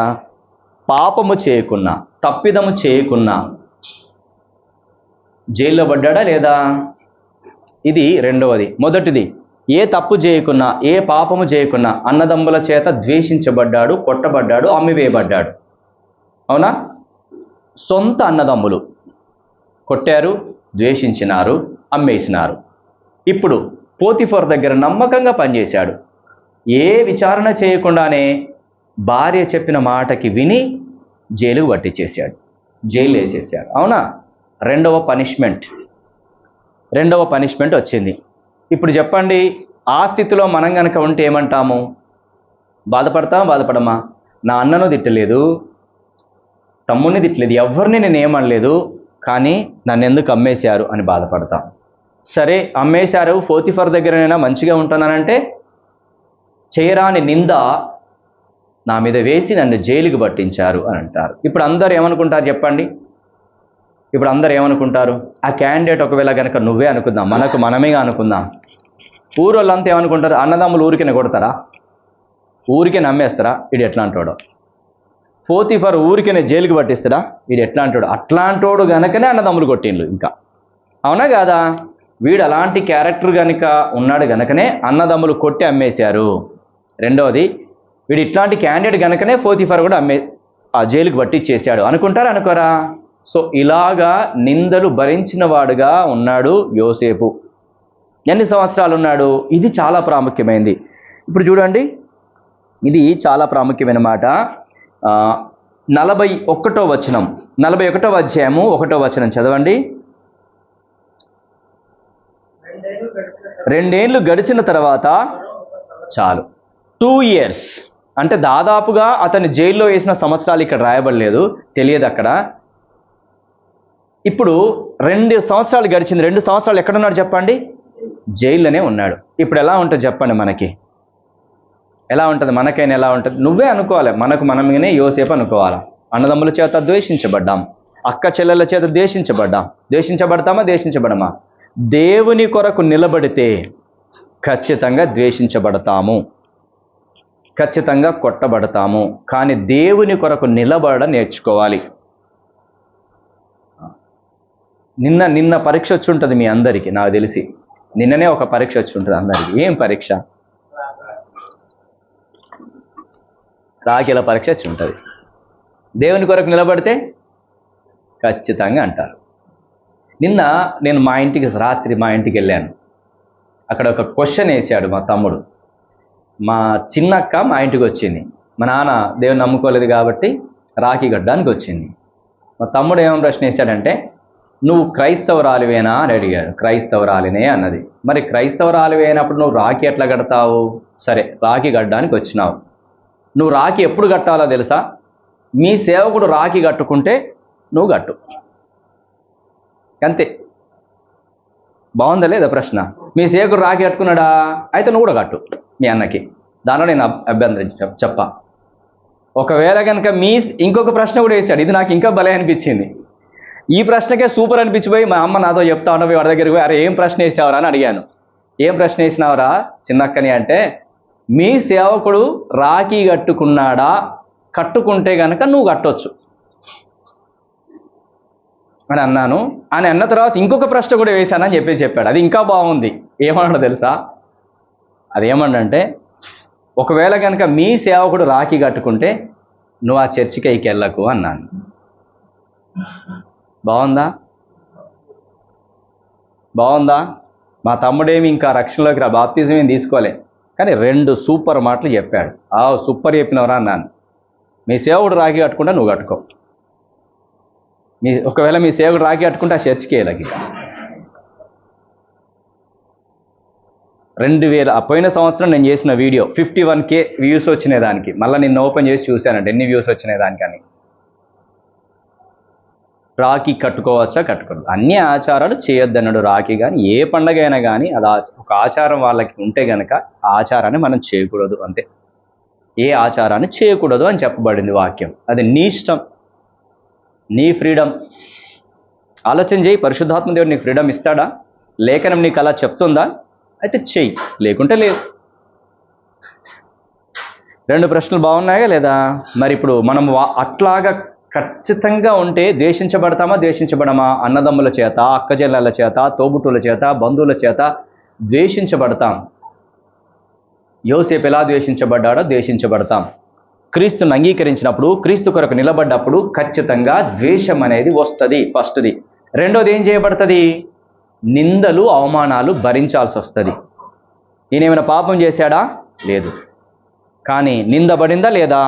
Speaker 1: పాపము చేయకున్నా, తప్పిదము చేయకున్నా జైల్లో పడ్డాడా లేదా? ఇది రెండవది. మొదటిది, ఏ తప్పు చేయకున్నా, ఏ పాపము చేయకున్నా అన్నదమ్ముల చేత ద్వేషించబడ్డాడు, కొట్టబడ్డాడు, అమ్మివేయబడ్డాడు. అవునా? సొంత అన్నదమ్ములు కొట్టారు, ద్వేషించినారు, అమ్మేసినారు. ఇప్పుడు పోతిఫర్ దగ్గర నమ్మకంగా పనిచేశాడు. ఏ విచారణ చేయకుండానే భార్య చెప్పిన మాటకి విని జైలుకు పట్టించేశాడు, జైలు వేసేసాడు. అవునా? రెండవ పనిష్మెంట్ వచ్చింది. ఇప్పుడు చెప్పండి, ఆ స్థితిలో మనం కనుక ఉంటే ఏమంటాము? బాధపడమా? నా అన్నను తిట్టలేదు, తమ్ముడిని తిట్టలేదు, ఎవరిని నేను ఏమనలేదు, కానీ నన్ను ఎందుకు అమ్మేశారు అని బాధపడతాం. సరే, అమ్మేశారు, పోతిఫర్ దగ్గరైనా మంచిగా ఉంటున్నానంటే చేయరాని నింద నా మీద వేసి నన్ను జైలుకి పట్టించారు అని అంటారు. ఇప్పుడు అందరు ఏమనుకుంటారు చెప్పండి? ఆ క్యాండిడేట్ ఒకవేళ కనుక నువ్వే అనుకుందాం, మనమేగా అనుకుందాం. ఊరోళ్ళంతా ఏమనుకుంటారు? అన్నదమ్ములు ఊరికే కొడతారా? ఊరికే నమ్మేస్తారా? వీడు ఎట్లా అంటాడో. పోతిఫర్ ఊరికే జైలుకి పట్టిస్తాడా? వీడు ఎట్లా అంటాడు. అట్లాంటోడు గనకనే అన్నదమ్ములు కొట్టిండ్లు. ఇంకా అవునా కాదా? వీడు అలాంటి క్యారెక్టర్ కనుక ఉన్నాడు గనకనే అన్నదమ్ములు కొట్టి అమ్మేశారు. రెండవది, వీడు ఇట్లాంటి క్యాండిడేట్ గనకనే పోతిఫర్ కూడా జైలుకి పట్టించేశాడు అనుకుంటారా, అనుకోరా? సో ఇలాగా నిందలు భరించిన వాడుగా ఉన్నాడు యోసేపు. ఎన్ని సంవత్సరాలు ఉన్నాడు? ఇది చాలా ప్రాముఖ్యమైనది. ఇప్పుడు చూడండి, ఇది చాలా ప్రాముఖ్యమైన మాట. 41వ వచనం, 41వ అధ్యాయము 1వ వచనం చదవండి. 2 ఏళ్ళు గడిచిన తర్వాత చాలు. 2 years అంటే దాదాపుగా అతన్ని జైల్లో వేసిన సంవత్సరాలు ఇక్కడ రాయబడలేదు, తెలియదు అక్కడ. ఇప్పుడు 2 సంవత్సరాలు గడిచింది. 2 సంవత్సరాలు ఎక్కడున్నాడు చెప్పండి? జైల్లోనే ఉన్నాడు. ఇప్పుడు ఎలా ఉంటుంది చెప్పండి? మనకి ఎలా ఉంటుంది? మనకైనా ఎలా ఉంటుంది? నువ్వే అనుకోవాలి, మనమేనే యోసేపు అనుకోవాలి. అన్నదమ్ముల చేత ద్వేషించబడ్డాం, అక్క చెల్లెల చేత ద్వేషించబడమా? దేవుని కొరకు నిలబడితే ఖచ్చితంగా ద్వేషించబడతాము, ఖచ్చితంగా కొట్టబడతాము. కానీ దేవుని కొరకు నిలబడ నేర్చుకోవాలి. నిన్న పరీక్ష వచ్చి ఉంటుంది మీ అందరికీ, నాకు తెలిసి నిన్ననే ఒక పరీక్ష వచ్చి ఉంటుంది అందరికీ. ఏం పరీక్ష? రాఖీల పరీక్ష వచ్చి ఉంటుంది. దేవుని కొరకు నిలబడితే ఖచ్చితంగా అంటారు. నిన్న నేను రాత్రి మా ఇంటికి వెళ్ళాను. అక్కడ ఒక క్వశ్చన్ వేసాడు మా తమ్ముడు. మా చిన్నక్క మా ఇంటికి వచ్చింది. మా నాన్న దేవుని నమ్ముకోలేదు కాబట్టి రాఖీ కట్టడానికి వచ్చింది. మా తమ్ముడు ఏమని ప్రశ్న వేశాడంటే, నువ్వు క్రైస్తవురాలివేనా అని అడిగాడు. క్రైస్తవురాలినే అన్నది. మరి క్రైస్తవురాలివి అయినప్పుడు నువ్వు రాఖీ ఎట్లా కడతావు? సరే, రాఖీ కట్టడానికి వచ్చినావు. నువ్వు రాఖీ ఎప్పుడు కట్టాలో తెలుసా? మీ సేవకుడు రాఖీ కట్టుకుంటే నువ్వు కట్టు, అంతే. బాగుందా లేదా ప్రశ్న? మీ సేవకుడు రాఖీ కట్టుకున్నాడా? అయితే నువ్వు కూడా కట్టు మీ అన్నకి. దానిలో నేను అభ్యంతరం చెప్పా. ఒకవేళ కనుక ఇంకొక ప్రశ్న కూడా వేశాడు. ఇది నాకు ఇంకా భలే అనిపించింది. ఈ ప్రశ్నకే సూపర్ అనిపించిపోయి మా అమ్మ నాతో చెప్తా ఉన్నవి వాడి దగ్గరికి పోయి, అరే ఏం ప్రశ్న వేసావురా అని అడిగాను. ఏం ప్రశ్న వేసినావురా చిన్నక్కని అంటే, మీ సేవకుడు రాఖీ కట్టుకున్నాడా? కట్టుకుంటే కనుక నువ్వు కట్టొచ్చు అని అన్నాను. అని అన్న తర్వాత ఇంకొక ప్రశ్న కూడా వేశానని చెప్పాడు. అది ఇంకా బాగుంది. ఏమన్నాడో తెలుసా? అదేమన్నంటే, ఒకవేళ కనుక మీ సేవకుడు రాఖీ కట్టుకుంటే నువ్వు ఆ చర్చికి వెళ్ళకు అన్నాను. బాగుందా? మా తమ్ముడేమి ఇంకా రక్షణలోకి బాప్తిజం ఏం తీసుకోలే, కానీ 2 సూపర్ మాటలు చెప్పాడు. సూపర్ చెప్పినవరా అన్నాను. మీ సేవకుడు రాఖీ కట్టుకుంటే నువ్వు కట్టుకో. ఒకవేళ మీ సేవకుడు రాఖీ కట్టుకుంటే ఆ చర్చికి వెళ్ళకి. 2000 పోయిన సంవత్సరం నేను చేసిన వీడియో 51K వ్యూస్ వచ్చినాయి దానికి. మళ్ళీ నిన్న ఓపెన్ చేసి చూశానంటే ఎన్ని వ్యూస్ వచ్చినాయి దానికని. రాఖీ కట్టుకోవచ్చా, కట్టుకోవద్దు? అన్ని ఆచారాలు చేయొద్దన్నాడు రాఖీ. కానీ ఏ పండగ అయినా కానీ అది ఒక ఆచారం వాళ్ళకి ఉంటే కనుక ఆ ఆచారాన్ని మనం చేయకూడదు, అంతే. ఏ ఆచారాన్ని చేయకూడదు అని చెప్పబడింది వాక్యం. అది నీ ఇష్టం, నీ ఫ్రీడమ్. ఆలోచన చేయి. పరిశుద్ధాత్మ దేవుడు నీకు ఫ్రీడమ్ ఇస్తాడా? లేఖనం నీకు అలా చెప్తుందా? అయితే చెయ్యి, లేకుంటే లేదు. 2 ప్రశ్నలు బాగున్నాయా లేదా? మరి ఇప్పుడు మనం అట్లాగా ఖచ్చితంగా ఉంటే ద్వేషించబడతామా ద్వేషించబడమా? అన్నదమ్ముల చేత, అక్కచెల్లెళ్ళ చేత, తోబుట్టుల చేత, బంధువుల చేత ద్వేషించబడతాం. యోసేపు ఎలా ద్వేషించబడ్డాడో ద్వేషించబడతాం. క్రీస్తుని అంగీకరించినప్పుడు, క్రీస్తు కొరకు నిలబడ్డప్పుడు ఖచ్చితంగా ద్వేషం అనేది వస్తుంది. ఫస్ట్ది. రెండోది ఏం చేయబడుతుంది? నిందలు, అవమానాలు భరించాల్సి వస్తుంది. ఈయనేమైనా పాపం చేశాడా? లేదు. కానీ నిందబడిందా లేదా?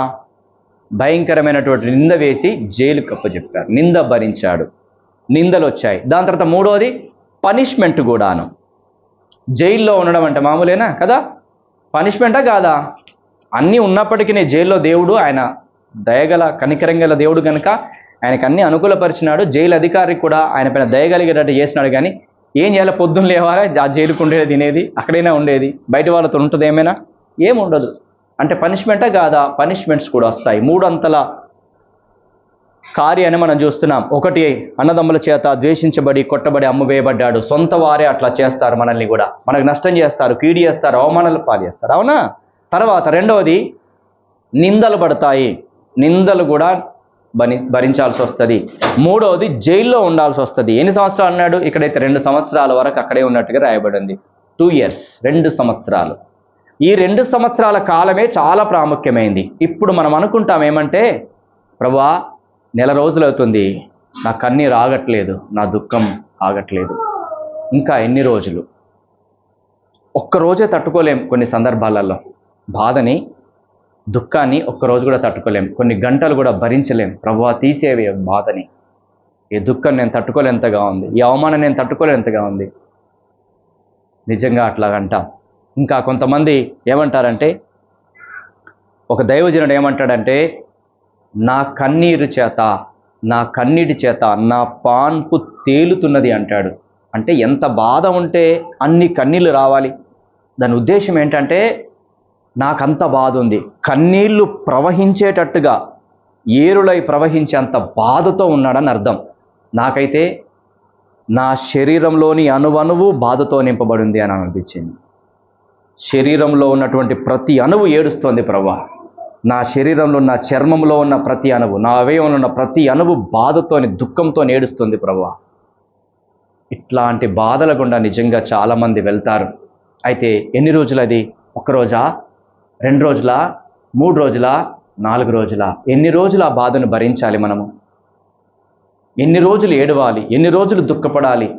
Speaker 1: భయంకరమైనటువంటి నింద వేసి జైలుకి అప్పచెప్పారు. నింద భరించాడు, నిందలు వచ్చాయి. దాని తర్వాత మూడోది పనిష్మెంట్ కూడాను. జైల్లో ఉండడం అంటే మామూలేనా కదా? పనిష్మెంటా కాదా? అన్నీ ఉన్నప్పటికీ జైల్లో దేవుడు, ఆయన దయగల కనికరంగల దేవుడు కనుక ఆయనకు అన్ని అనుకూలపరిచినాడు. జైలు అధికారికి కూడా ఆయన పైన దయగలిగేటట్టు చేసినాడు. కానీ ఏం చేయాలి? పొద్దున్న లేవాలి, ఆ జైలుకు ఉండేది, తినేది అక్కడైనా ఉండేది. బయట వాళ్ళతో ఉంటుంది ఏమైనా? ఏముండదు. అంటే పనిష్మెంటా కాదా? పనిష్మెంట్స్ కూడా వస్తాయి. మూడంతల కార్యాన్ని మనం చూస్తున్నాం. ఒకటి, అన్నదమ్ముల చేత ద్వేషించబడి, కొట్టబడి, అమ్మువేయబడ్డాడు. సొంత వారే అట్లా చేస్తారు, మనల్ని కూడా మనకు నష్టం చేస్తారు, కీడు చేస్తారు, అవమానాలు పాలు చేస్తారు. అవునా? తర్వాత రెండవది నిందలు పడతాయి. నిందలు కూడా భరించాల్సి వస్తుంది. మూడవది జైల్లో ఉండాల్సి వస్తుంది. ఎన్ని సంవత్సరాలు అన్నాడు? ఇక్కడైతే 2 సంవత్సరాల వరకు అక్కడే ఉన్నట్టుగా రాయబడింది. 2 years, 2 సంవత్సరాలు. ఈ 2 సంవత్సరాల కాలమే చాలా ప్రాముఖ్యమైంది. ఇప్పుడు మనం అనుకుంటాం ఏమంటే, ప్రభువా నెల రోజులు అవుతుంది, నా కన్నీరు ఆగట్లేదు, నా దుఃఖం ఆగట్లేదు, ఇంకా ఎన్ని రోజులు? ఒక్కరోజే తట్టుకోలేం. కొన్ని సందర్భాలలో బాధని, దుఃఖాన్ని ఒక్కరోజు కూడా తట్టుకోలేం. కొన్ని గంటలు కూడా భరించలేం. ప్రభువా తీసేవే బాధని, ఈ దుఃఖం నేను తట్టుకోలేంతగా ఉంది, ఈ అవమానం నేను తట్టుకోలేంతగా ఉంది. నిజంగా అట్లాగంటాం. ఇంకా కొంతమంది ఏమంటారంటే, ఒక దైవజనుడు ఏమంటాడంటే, నా కన్నీరు చేత, నా కన్నీటి చేత నా పాన్పు తేలుతున్నది అంటాడు. అంటే ఎంత బాధ ఉంటే అన్ని కన్నీళ్ళు రావాలి? దాని ఉద్దేశం ఏంటంటే, నాకంత బాధ ఉంది, కన్నీళ్లు ప్రవహించేటట్టుగా, ఏరులై ప్రవహించేంత బాధతో ఉన్నాడని అర్థం. నాకైతే నా శరీరంలోని అణువణువు బాధతో నింపబడింది అని అనిపించింది. శరీరంలో ఉన్నటువంటి ప్రతి అణువు ఏడుస్తోంది ప్రభువా. నా శరీరంలో ఉన్న చర్మంలో ఉన్న ప్రతి అణువు, నా అవయవంలో ఉన్న ప్రతి అణువు బాధతోని, దుఃఖంతో ఏడుస్తుంది ప్రభువా. ఇట్లాంటి బాధల గుండా నిజంగా చాలామంది వెళ్తారు. అయితే ఎన్ని రోజులు అది? 1 రోజా, 2 రోజులా, 3 రోజులా, 4 రోజులా? ఎన్ని రోజులు ఆ బాధను భరించాలి మనము? ఎన్ని రోజులు ఏడవాలి? ఎన్ని రోజులు దుఃఖపడాలి?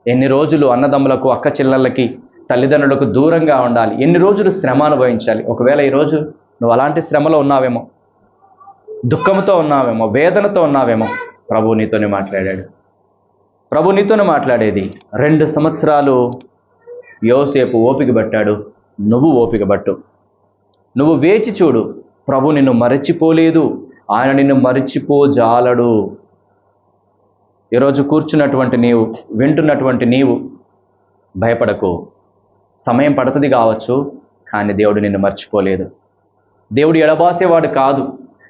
Speaker 1: ఎన్ని రోజులు అన్నదమ్ములకు, అక్క చెల్లెళ్ళకి, తల్లిదండ్రులకు దూరంగా ఉండాలి? ఎన్ని రోజులు శ్రమ అనుభవించాలి? ఒకవేళ ఈరోజు నువ్వు అలాంటి శ్రమలో ఉన్నావేమో, దుఃఖంతో ఉన్నావేమో, వేదనతో ఉన్నావేమో, ప్రభు నీతోనే మాట్లాడాడు. ప్రభు నీతోనే మాట్లాడేది. 2 సంవత్సరాలు యోసేపు ఓపిక పట్టాడు. నువ్వు ఓపిక పట్టు. నువ్వు వేచి చూడు. ప్రభు నిన్ను మరచిపోలేదు, ఆయన నిన్ను మరచిపోజాలడు. ఈరోజు కూర్చున్నటువంటి నీవు, వింటున్నటువంటి నీవు భయపడకు. సమయం పడుతుంది కావచ్చు, కానీ దేవుడు నిన్ను మర్చిపోలేదు. దేవుడు ఎడబాసేవాడు కాదు,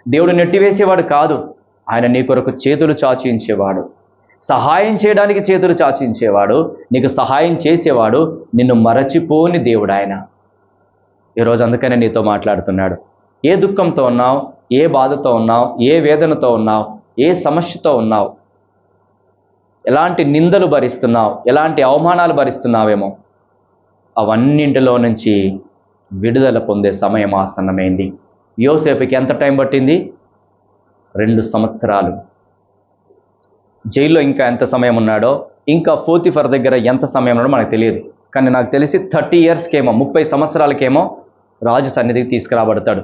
Speaker 1: దేవుడు నెట్టివేసేవాడు కాదు. ఆయన నీ కొరకు చేతులు చాచించేవాడు, సహాయం చేయడానికి చేతులు చాచించేవాడు, నీకు సహాయం చేసేవాడు, నిన్ను మరచిపోని దేవుడు ఆయన. ఈరోజు అందుకనే నీతో మాట్లాడుతున్నాడు. ఏ దుఃఖంతో ఉన్నావు, ఏ బాధతో ఉన్నావు, ఏ వేదనతో ఉన్నావు, ఏ సమస్యతో ఉన్నావు, ఎలాంటి నిందలు భరిస్తున్నావు, ఎలాంటి అవమానాలు భరిస్తున్నావేమో, అవన్నింటిలో నుంచి విడుదల పొందే సమయం ఆసన్నమైంది. యోసేపుకి ఎంత టైం పట్టింది? 2 సంవత్సరాలు. జైల్లో ఇంకా ఎంత సమయం ఉన్నాడో, ఇంకా పోతిఫర్ దగ్గర ఎంత సమయం ఉన్నాడో మనకు తెలియదు. కానీ నాకు తెలిసి 30 yearsకేమో, 30 సంవత్సరాలకేమో రాజు సన్నిధికి తీసుకురాబడతాడు.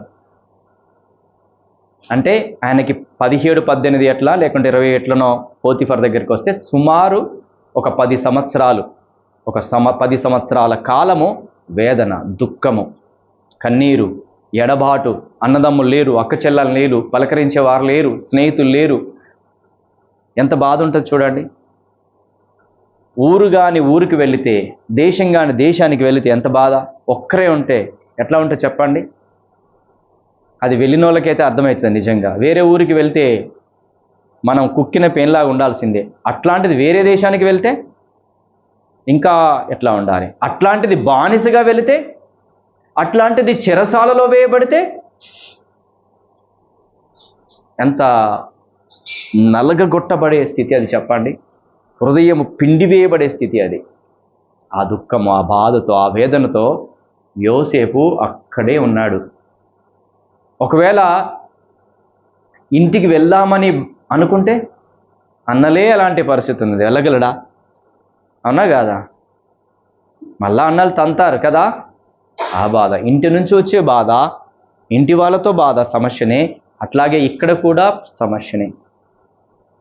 Speaker 1: అంటే ఆయనకి 17, 18 ఏట్లా, లేకుంటే 20 ఏట్లనో పోతిఫర్ దగ్గరికి వస్తే సుమారు ఒక 10 సంవత్సరాలు, 10 సంవత్సరాల కాలము వేదన, దుఃఖము, కన్నీరు, ఎడబాటు. అన్నదమ్ములు లేరు, అక్క చెల్లెలు లేరు, పలకరించేవారు లేరు, స్నేహితులు లేరు. ఎంత బాధ ఉంటుంది చూడండి. ఊరు కాని ఊరికి వెళితే, దేశం కాని దేశానికి వెళితే ఎంత బాధ. ఒక్కరే ఉంటే ఎట్లా ఉంటే చెప్పండి. అది వెళ్ళిన వాళ్ళకైతే అర్థమవుతుంది నిజంగా. వేరే ఊరికి వెళ్తే మనం కుక్కిన పెన్లాగా ఉండాల్సిందే. అట్లాంటిది వేరే దేశానికి వెళ్తే ఇంకా ఎట్లా ఉండాలి? అట్లాంటిది బానిసగా వెళితే, అట్లాంటిది చెరసాలలో వేయబడితే ఎంత నలగగొట్టబడే స్థితి అది చెప్పండి. హృదయం పిండివేయబడే స్థితి అది. ఆ దుఃఖము, ఆ బాధతో, ఆ వేదనతో యోసేపు అక్కడే ఉన్నాడు. ఒకవేళ ఇంటికి వెళ్దామని అనుకుంటే అన్నలే అలాంటి పరిస్థితి ఉంది, వెళ్ళగలడా? అవునా కాదా? మళ్ళా అన్నలు తంతారు కదా. ఆ బాధ, ఇంటి నుంచి వచ్చే బాధ, ఇంటి వాళ్ళతో బాధ సమస్యనే, అట్లాగే ఇక్కడ కూడా సమస్యనే.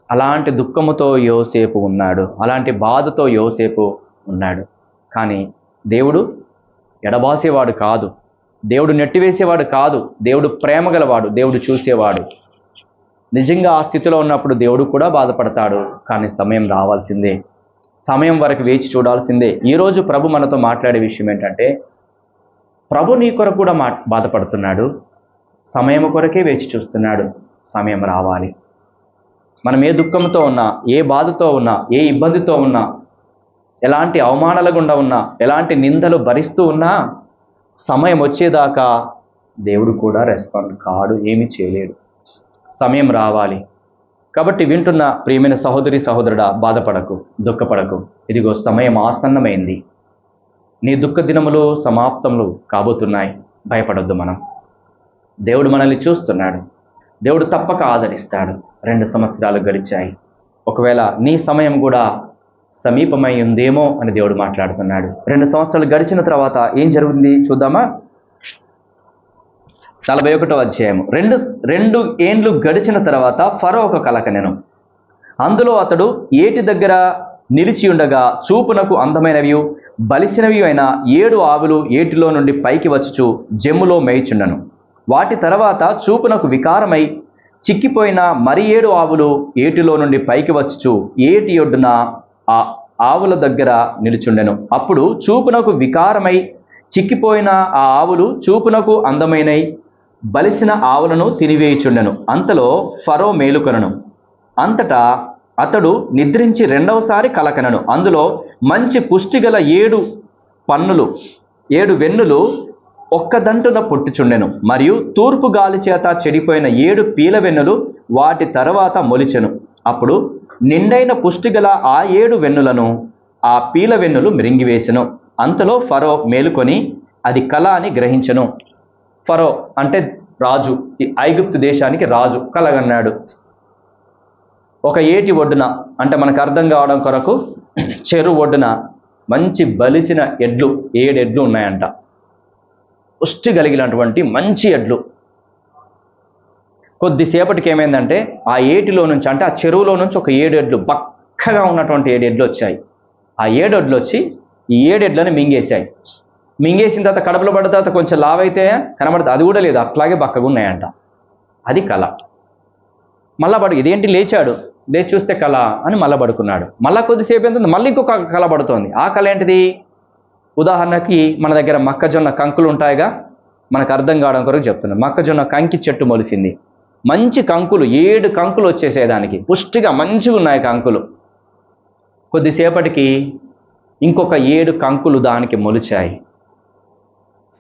Speaker 1: అలాంటి దుఃఖముతో యోసేపు ఉన్నాడు, అలాంటి బాధతో యోసేపు ఉన్నాడు. కానీ దేవుడు ఎడబాసేవాడు కాదు, దేవుడు నెట్టివేసేవాడు కాదు, దేవుడు ప్రేమ గలవాడు, దేవుడు చూసేవాడు. నిజంగా ఆ స్థితిలో ఉన్నప్పుడు దేవుడు కూడా బాధపడతాడు. కానీ సమయం రావాల్సిందే, సమయం వరకు వేచి చూడాల్సిందే. ఈరోజు ప్రభు మనతో మాట్లాడే విషయం ఏంటంటే, ప్రభు నీ కొరకు కూడా బాధపడుతున్నాడు, సమయం కొరకే వేచి చూస్తున్నాడు. సమయం రావాలి. మనం ఏ దుఃఖంతో ఉన్నా, ఏ బాధతో ఉన్నా, ఏ ఇబ్బందితో ఉన్నా, ఎలాంటి అవమానాల గుండా ఉన్నా, ఎలాంటి నిందలు భరిస్తూ ఉన్నా, సమయం వచ్చేదాకా దేవుడు కూడా రెస్పాండ్ కాడు, ఏమీ చేయలేడు. సమయం రావాలి. కాబట్టి వింటున్న ప్రియమైన సహోదరి సహోదరుడా, బాధపడకు, దుఃఖపడకు. ఇదిగో సమయం ఆసన్నమైంది. నీ దుఃఖ దినములు సమాప్తములు కాబోతున్నాయి. భయపడొద్దు. దేవుడు మనల్ని చూస్తున్నాడు. దేవుడు తప్పక ఆదరిస్తాడు. 2 సంవత్సరాలు గడిచాయి. ఒకవేళ నీ సమయం కూడా సమీపమై ఉందేమో అని దేవుడు మాట్లాడుతున్నాడు. 2 సంవత్సరాలు గడిచిన తర్వాత ఏం జరుగుతుంది చూద్దామా? 41వ అధ్యాయము. 2 ఏండ్లు గడిచిన తర్వాత ఫరో ఒక కల కనెను. అందులో అతడు ఏటి దగ్గర నిలిచి ఉండగా చూపునకు అందమైనవి బలిసినవి అయిన 7 ఆవులు ఏటిలో నుండి పైకి వచ్చుచు జమ్ములో మేయిచుండెను. వాటి తర్వాత చూపునకు వికారమై చిక్కిపోయిన మరి 7 ఆవులు ఏటిలో నుండి పైకి వచ్చుచు ఏటి ఒడ్డున ఆ ఆవుల దగ్గర నిలుచుండెను. అప్పుడు చూపునకు వికారమై చిక్కిపోయిన ఆ ఆవులు చూపునకు అందమైనై బలిసిన ఆవులను తినివేయుచుండెను. అంతలో ఫరో మేలుకొనెను. అంతటా అతడు నిద్రించి 2వసారి కలకనను. అందులో మంచి పుష్టిగల 7 వెన్నులు ఒక్కదంటున పుట్టుచుండెను. మరియు తూర్పు గాలి చేత చెడిపోయిన 7 పీల వెన్నులు వాటి తర్వాత మొలిచెను. అప్పుడు నిండైన పుష్టిగల ఆ 7 వెన్నులను ఆ పీల వెన్నులు మిరింగివేసెను. అంతలో ఫరో మేలుకొని అది కల అని గ్రహించెను. ఫరో అంటే రాజు, ఈ ఐగుప్తు దేశానికి రాజు కలగన్నాడు. ఒక ఏటి ఒడ్డున, అంటే మనకు అర్థం కావడం కొరకు, చెరువు ఒడ్డున మంచి బలిచిన ఎడ్లు 7 ఎడ్లు ఉన్నాయంట. పుష్టి కలిగినటువంటి మంచి ఎడ్లు. కొద్దిసేపటికి ఏమైందంటే ఆ ఏటిలో నుంచి, అంటే ఆ చెరువులో నుంచి ఒక 7 ఎడ్లు, బక్కగా ఉన్నటువంటి 7 ఎడ్లు వచ్చాయి. ఆ 7 ఎడ్లు వచ్చి ఈ 7 ఎడ్లను మింగేశాయి. మింగేసిన తర్వాత కడుపులో పడ్డ తర్వాత కొంచెం లావైతే కనబడుతుంది, అది కూడా లేదు, అట్లాగే బక్కగా ఉన్నాయంట. అది కళ. మళ్ళా ఇదేంటి, లేచాడు, లేచి చూస్తే కళ అని మళ్ళీ పడుకున్నాడు. మళ్ళీ కొద్దిసేపు ఏంటంటే మళ్ళీ ఇంకొక కళ పడుతోంది. ఆ కళ ఏంటిది? ఉదాహరణకి మన దగ్గర మొక్కజొన్న కంకులు ఉంటాయిగా, మనకు అర్థం కావడం కొరకు చెప్తున్నాను. మొక్కజొన్న కంకి చెట్టు మొలిసింది. మంచి కంకులు 7 కంకులు వచ్చేసేదానికి, పుష్టిగా మంచిగా ఉన్నాయి కంకులు. కొద్దిసేపటికి ఇంకొక 7 కంకులు దానికి మొలిచాయి.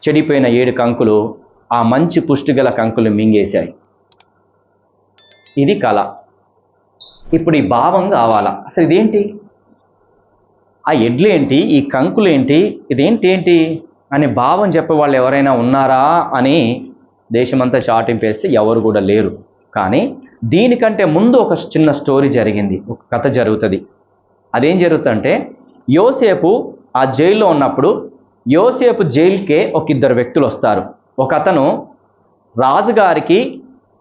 Speaker 1: చెడిపోయిన 7 కంకులు ఆ మంచి పుష్టిగల కంకులు మింగేశాయి. ఇది కళ. ఇప్పుడు ఈ భావం కావాలా? అసలు ఇదేంటి? ఆ ఎడ్లేంటి, ఈ కంకులేంటి, ఇదేంటి అనే భావం చెప్పేవాళ్ళు ఎవరైనా ఉన్నారా అని దేశమంతా చాటింపేస్తే ఎవరు కూడా లేరు. కానీ దీనికంటే ముందు ఒక చిన్న స్టోరీ జరిగింది, ఒక కథ జరుగుతుంది. అదేం జరుగుతుందంటే, యోసేపు ఆ జైల్లో ఉన్నప్పుడు యోసేపు జైలుకే ఒక 2 వ్యక్తులు వస్తారు. ఒక అతను రాజుగారికి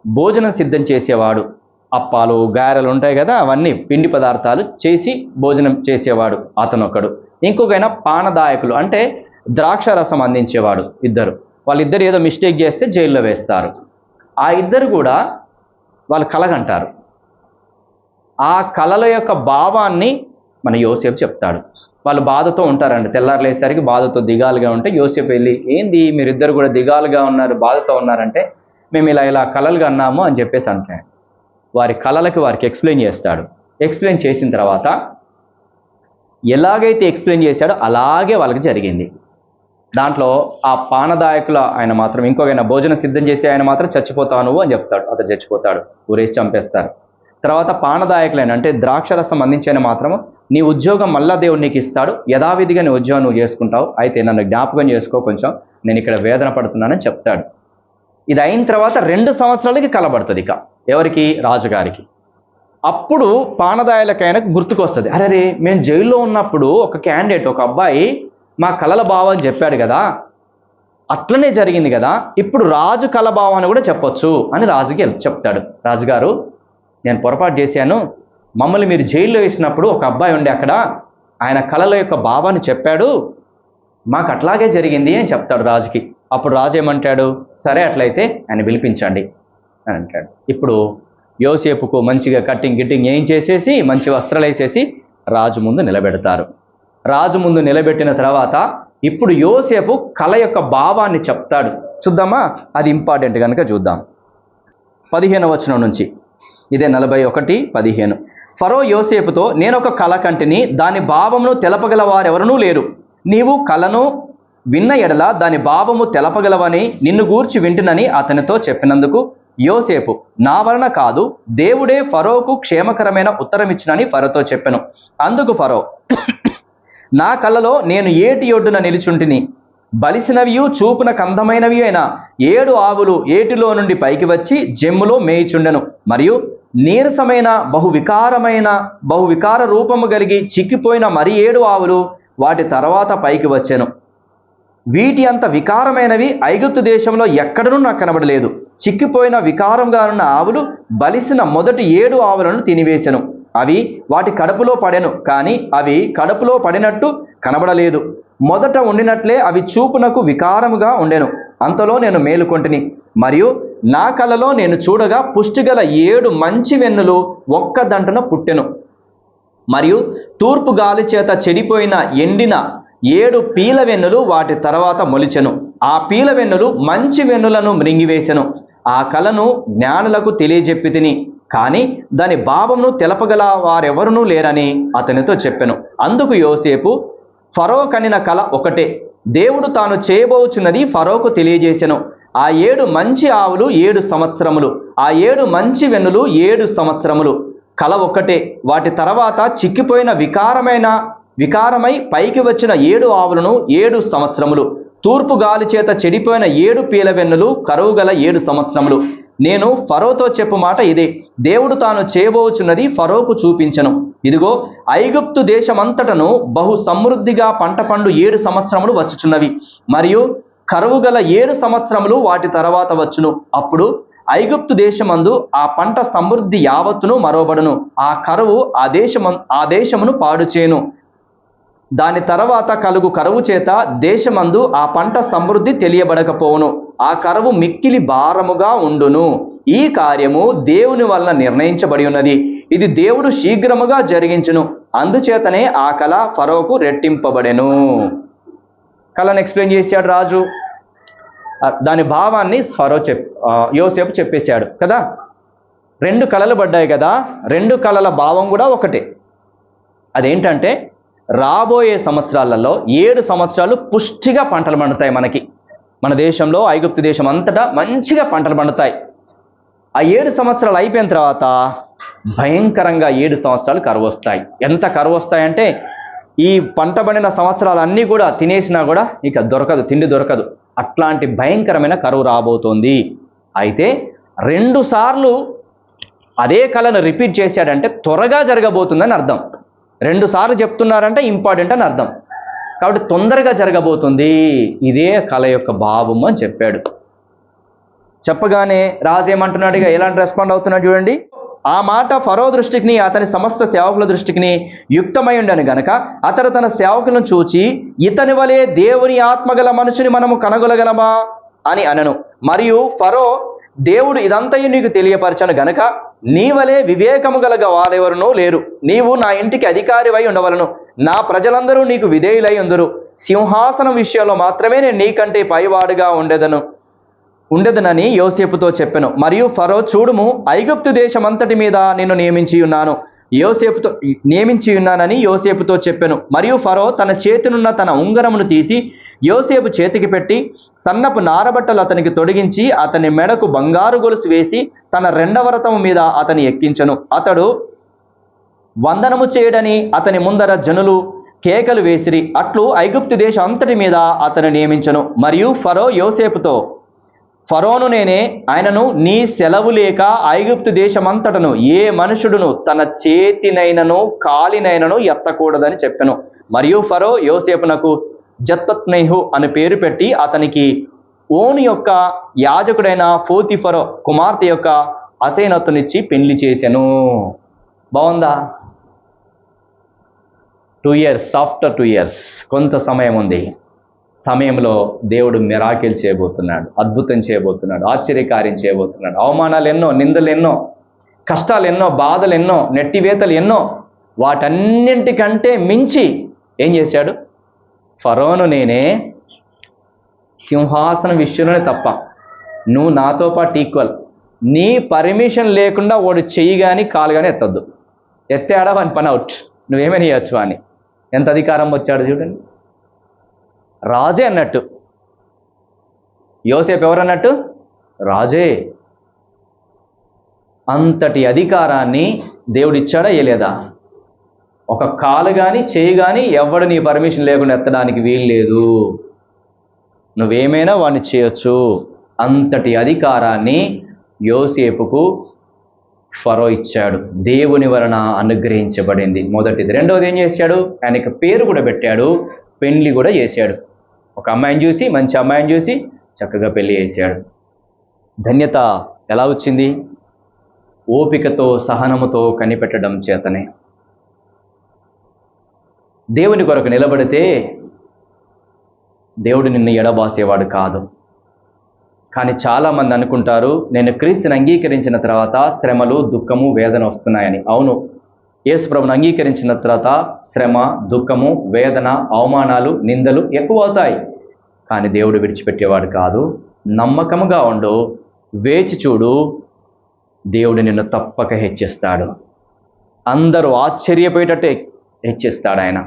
Speaker 1: భోజనం సిద్ధం చేసేవాడు. అప్పాలు, గారెలు ఉంటాయి కదా, అవన్నీ పిండి పదార్థాలు చేసి భోజనం చేసేవాడు అతను ఒకడు. ఇంకొకైనా పానదాయకులు, అంటే ద్రాక్ష రసం అందించేవాడు. వాళ్ళిద్దరు ఏదో మిస్టేక్ చేస్తే జైల్లో వేస్తారు. ఆ ఇద్దరు కూడా వాళ్ళు కలగంటారు. ఆ కళల యొక్క భావాన్ని మన యోసేపు చెప్తాడు. వాళ్ళు బాధతో ఉంటారండి. తెల్లారులేసరికి బాధతో దిగాలుగా ఉంటే యోసేపు వెళ్ళి, ఏంది మీరిద్దరు కూడా దిగాలుగా ఉన్నారు, బాధతో ఉన్నారంటే, మేము ఇలా కలలుగా అన్నాము అని చెప్పేసి అంటాడు. వారి కళలకి వారికి ఎక్స్ప్లెయిన్ చేస్తాడు. ఎక్స్ప్లెయిన్ చేసిన తర్వాత ఎలాగైతే ఎక్స్ప్లెయిన్ చేశాడో అలాగే వాళ్ళకి జరిగింది. దాంట్లో ఆ పానదాయకుల ఆయన మాత్రం ఇంకొకైనా భోజనం సిద్ధం చేసి ఆయన మాత్రం చచ్చిపోతావు నువ్వు అని చెప్తాడు. అతను చచ్చిపోతాడు, ఊరేసి చంపేస్తారు. తర్వాత పానదాయకులైన అంటే ద్రాక్షరసం అందించిన మాత్రము నీ ఉద్యోగం మళ్ళా దేవుడు నీకు ఇస్తాడు, యథావిధిగా నీ ఉద్యోగం నువ్వు చేసుకుంటావు, అయితే నన్ను జ్ఞాపకం చేసుకో కొంచెం, నేను ఇక్కడ వేదన పడుతున్నానని చెప్తాడు. ఇది అయిన తర్వాత 2 సంవత్సరాలకి కలబడుతుంది ఇక ఎవరికి? రాజుగారికి. అప్పుడు పానదాయలకైనా గుర్తుకొస్తుంది, అరే మేము జైల్లో ఉన్నప్పుడు ఒక క్యాండిడేట్, ఒక అబ్బాయి మా కలల బావ అని చెప్పాడు కదా, అట్లనే జరిగింది కదా, ఇప్పుడు రాజు కల బావ అని కూడా చెప్పొచ్చు అని రాజుకి చెప్తాడు. రాజుగారు నేను పొరపాటు చేశాను, మమ్మల్ని మీరు జైల్లో వేసినప్పుడు ఒక అబ్బాయి ఉండే అక్కడ, ఆయన కళల యొక్క భావాన్ని చెప్పాడు, మాకు అట్లాగే జరిగింది అని చెప్తాడు రాజుకి. అప్పుడు రాజు ఏమంటాడు, సరే అట్లయితే ఆయన పిలిపించండి అని అంటాడు. ఇప్పుడు యోసేపుకు మంచిగా కట్టింగ్ గిట్టింగ్ ఏం చేసేసి మంచి వస్త్రాలు వేసేసి రాజు ముందు నిలబెడతారు. రాజు ముందు నిలబెట్టిన తర్వాత ఇప్పుడు యోసేపు కళ యొక్క భావాన్ని చెప్తాడు. చూద్దామా, అది ఇంపార్టెంట్ కనుక చూద్దాం. 15వ వచనం నుంచి, ఇదే 41:15. ఫరో యోసేపుతో, నేను ఒక కళ కంటిని, దాని భావమును తెలపగల వారెవరనూ లేరు. నీవు కళను విన్న ఎడల దాని భావము తెలపగలవని నిన్ను గూర్చి వింటునని అతనితో చెప్పినందుకు యోసేపు, నా వలన కాదు, దేవుడే ఫరోకు క్షేమకరమైన ఉత్తరం ఇచ్చినని ఫరోతో చెప్పెను. అందుకు ఫరో, నా కళ్ళలో నేను ఏటి ఒడ్డున నిలుచుంటిని, బలిసినవియు చూపున కందమైనవి అయిన 7 ఆవులు ఏటిలో నుండి పైకి వచ్చి జమ్ములో మేయిచుండెను, మరియు నీరసమైన బహువికార రూపము కలిగి చిక్కిపోయిన మరి 7 ఆవులు వాటి తర్వాత పైకి వచ్చెను. వీటి అంత వికారమైనవి ఐగుప్తు దేశంలో ఎక్కడనూ నాకు కనబడలేదు. చిక్కిపోయిన వికారంగా ఉన్న ఆవులు బలిసిన మొదటి 7 ఆవులను తినివేశెను. అవి వాటి కడుపులో పడెను, కానీ అవి కడుపులో పడినట్టు కనబడలేదు. మొదట ఉండినట్లే అవి చూపునకు వికారముగా ఉండెను. అంతలో నేను మేలుకొంటిని, మరియు నా కలలో నేను చూడగా పుష్టిగల 7 మంచి వెన్నులు ఒక్క దంటన పుట్టెను. మరియు తూర్పు గాలి చేత చెడిపోయిన ఎండిన 7 పీల వెన్నులు వాటి తర్వాత మొలిచెను. ఆ పీల వెన్నులు మంచి వెన్నులను మృంగివేశెను. ఆ కలను జ్ఞానులకు తెలియజెప్పి తిని, కానీ దాని భావమును తెలపగల వారెవరునూ లేరని అతనితో చెప్పెను. అందుకు యోసేపు, ఫరో కనిన కల ఒకటే, దేవుడు తాను చేయబోచున్నది ఫరోకు తెలియజేసెను. ఆ 7 మంచి ఆవులు 7 సంవత్సరములు, ఆ 7 మంచి వెన్నులు 7 సంవత్సరములు. కల ఒక్కటే. వాటి తర్వాత చిక్కిపోయిన వికారమై పైకి వచ్చిన 7 ఆవులను 7 సంవత్సరములు. తూర్పు గాలి చేత చెడిపోయిన 7 పీల వెన్నులు కరువు గల 7 సంవత్సరములు. నేను ఫరోతో చెప్పు మాట ఇదే, దేవుడు తాను చేయబోచున్నది ఫరోకు చూపించను. ఇదిగో ఐగుప్తు దేశమంతటను బహు సమృద్ధిగా పంట పండు 7 సంవత్సరములు వచ్చుచున్నవి, మరియు కరువు గల 7 సంవత్సరములు వాటి తర్వాత వచ్చును. అప్పుడు ఐగుప్తు దేశమందు ఆ పంట సమృద్ధి యావత్తును మరోబడును. ఆ కరువు ఆ దేశమును పాడు చేయును. దాని తర్వాత కలుగు కరువు చేత దేశమందు ఆ పంట సమృద్ధి తెలియబడకపోవును. ఆ కరువు మిక్కిలి భారముగా ఉండును. ఈ కార్యము దేవుని వలన నిర్ణయించబడి ఉన్నది. ఇది దేవుడు శీఘ్రముగా జరిగించును. అందుచేతనే ఆ కళ ఫరోకు రెట్టింపబడెను. కళను ఎక్స్ప్లెయిన్ చేశాడు రాజు. దాని భావాన్ని యోసేపు చెప్పేశాడు కదా. 2 కళలు పడ్డాయి కదా, 2 కళల భావం కూడా ఒకటే. అదేంటంటే, రాబోయే సంవత్సరాలలో 7 సంవత్సరాలు పుష్టిగా పంటలు పండుతాయి. మన దేశంలో ఐగుప్తు దేశం అంతటా మంచిగా పంటలు పండుతాయి. ఆ 7 సంవత్సరాలు అయిపోయిన తర్వాత భయంకరంగా 7 సంవత్సరాలు కరువు వస్తాయి. ఎంత కరువు వస్తాయంటే, ఈ పంట పండిన సంవత్సరాలన్నీ కూడా తినేసినా కూడా ఇక దొరకదు, తిండి దొరకదు. అట్లాంటి భయంకరమైన కరువు రాబోతోంది. అయితే 2 సార్లు అదే కళను రిపీట్ చేశాడంటే త్వరగా జరగబోతుందని అర్థం. 2 సార్లు చెప్తున్నారంటే ఇంపార్టెంట్ అని అర్థం. కాబట్టి తొందరగా జరగబోతుంది. ఇదే కళ యొక్క భావము అని చెప్పాడు. చెప్పగానే రాజు ఏమంటున్నాడు, ఇక ఎలాంటి రెస్పాండ్ అవుతున్నాడు చూడండి. ఆ మాట ఫరో దృష్టికి అతని సమస్త సేవకుల దృష్టికి యుక్తమై ఉండను గనక అతడు తన సేవకులను చూచి, ఇతని వలె దేవుని ఆత్మగల మనుషుని మనము కనుగొనగలమా అని అనను. మరియు ఫరో, దేవుడు ఇదంతయు నీకు తెలియపరచను గనక నీ వలె వివేకము గల వారెవరునూ లేరు. నీవు నా ఇంటికి అధికారివై ఉండవలను. నా ప్రజలందరూ నీకు విధేయులై ఉందురు. సింహాసనం విషయంలో మాత్రమే నేను నీకంటే పైవాడుగా ఉండేదనని యోసేపుతో చెప్పెను. మరియు ఫరో, చూడుము, ఐగుప్తు దేశమంతటి మీద నిన్ను నియమించి ఉన్నానని యోసేపుతో చెప్పెను. మరియు ఫరో తన చేతినున్న తన ఉంగరమును తీసి యోసేపు చేతికి పెట్టి సన్నపు నారబట్టలు అతనికి తొడిగించి అతని మెడకు బంగారు గొలుసు వేసి తన రెండవ రథము మీద అతని ఎక్కించెను. అతడు వందనము చేయడని అతని ముందర జనులు కేకలు వేసిరి. అట్లు ఐగుప్తు దేశం అంతటి మీద అతను నియమించను. మరియు ఫరో యోసేపుతో, ఫరోను నేనే, ఆయనను నీ సెలవు లేక ఐగుప్తు దేశమంతటను ఏ మనుషుడును తన చేతినైనను కాలినైనను ఎత్తకూడదని చెప్పెను. మరియు ఫరో యోసేపునకు జత్తత్నేహు అని పేరు పెట్టి అతనికి ఓను యొక్క యాజకుడైన పోతిఫరో కుమార్తె యొక్క అసేనత్తునిచ్చి పెళ్లి చేసెను. బాగుందా? 2 years, ఆఫ్టర్ 2 years, కొంత సమయం ఉంది. సమయంలో దేవుడు మిరాకిల్ చేయబోతున్నాడు, అద్భుతం చేయబోతున్నాడు, ఆశ్చర్యకార్యం చేయబోతున్నాడు. అవమానాలు ఎన్నో, నిందలు ఎన్నో, కష్టాలు ఎన్నో, బాధలు ఎన్నో, నెట్టివేతలు ఎన్నో, వాటన్నింటికంటే మించి ఏం చేశాడు? ఫరోను నేనే, సింహాసనం విషయంలోనే తప్ప, నువ్వు నాతో పాటు ఈక్వల్, నీ పర్మిషన్ లేకుండా వాడు చెయ్యి కానీ కాలు కానీ ఎత్తద్దు. ఎత్తాడా వాని పని అవుట్, నువ్వేమని చేయొచ్చు అని. ఎంత అధికారం వచ్చాడు చూడండి. రాజే అన్నట్టు. యోసేపు ఎవరన్నట్టు? రాజే. అంతటి అధికారాన్ని దేవుడిచ్చాడా ఇయ్యలేదా? ఒక కాలు కానీ చేయి కానీ ఎవడు నీ పర్మిషన్ లేకుండా ఎత్తడానికి వీలు లేదు. నువ్వేమైనా వాడిని చేయొచ్చు. అంతటి అధికారాన్ని యోసేపుకు ఫరో ఇచ్చాడు. దేవుని వలన అనుగ్రహించబడింది. మొదటిది. రెండవది ఏం చేశాడు? ఆయనకి పేరు కూడా పెట్టాడు, పెళ్లి కూడా చేశాడు. ఒక అమ్మాయిని చూసి, మంచి అమ్మాయిని చూసి చక్కగా పెళ్లి చేశాడు. ధన్యత ఎలా వచ్చింది? ఓపికతో సహనముతో కనిపెట్టడం చేతనే. దేవుని కొరకు నిలబడితే దేవుడు నిన్ను ఎడబాసేవాడు కాదు. కానీ చాలామంది అనుకుంటారు, నేను క్రీస్తుని అంగీకరించిన తర్వాత శ్రమలు, దుఃఖము, వేదన వస్తున్నాయని. అవును, యేసు ప్రభువును అంగీకరించిన తర్వాత శ్రమ, దుఃఖము, వేదన, అవమానాలు, నిందలు ఎక్కువ అవుతాయి. కానీ దేవుడు విడిచిపెట్టేవాడు కాదు. నమ్మకముగా ఉండు, వేచి చూడు, దేవుడు నిన్ను తప్పక హెచ్చిస్తాడు. అందరూ ఆశ్చర్యపోయేటట్టు హెచ్చిస్తాడు ఆయన.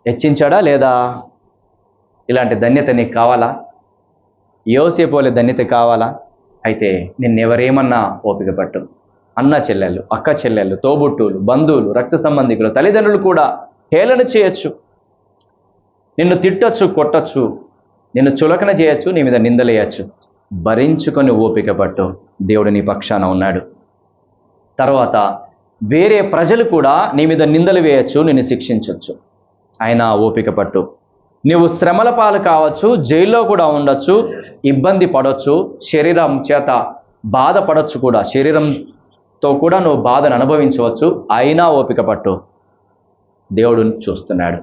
Speaker 1: హెచ్చించాడా లేదా? ఇలాంటి ధన్యత నీకు కావాలా? యోసేపు వలె ధన్యత కావాలా? అయితే నిన్నెవరేమన్నా ఓపిక పట్టు. అన్న చెల్లెళ్ళు, అక్క చెల్లెళ్ళు, తోబుట్టులు, బంధువులు, రక్త సంబంధికులు, తల్లిదండ్రులు కూడా హేళన చేయొచ్చు, నిన్ను తిట్టొచ్చు, కొట్టొచ్చు, నిన్ను చులకన చేయొచ్చు, నీ మీద నిందలేయచ్చు. భరించుకొని ఓపిక పట్టు. దేవుడు నీ పక్షాన ఉన్నాడు. తర్వాత వేరే ప్రజలు కూడా నీ మీద నిందలు వేయచ్చు, నిన్ను శిక్షించవచ్చు. అయినా ఓపిక పట్టు. నువ్వు శ్రమల పాలు కావచ్చు, జైల్లో కూడా ఉండొచ్చు, ఇబ్బంది పడవచ్చు, శరీరం చేత బాధపడవచ్చు కూడా, శరీరంతో కూడా నువ్వు బాధను అనుభవించవచ్చు. అయినా ఓపిక పట్టు. దేవుడు చూస్తున్నాడు.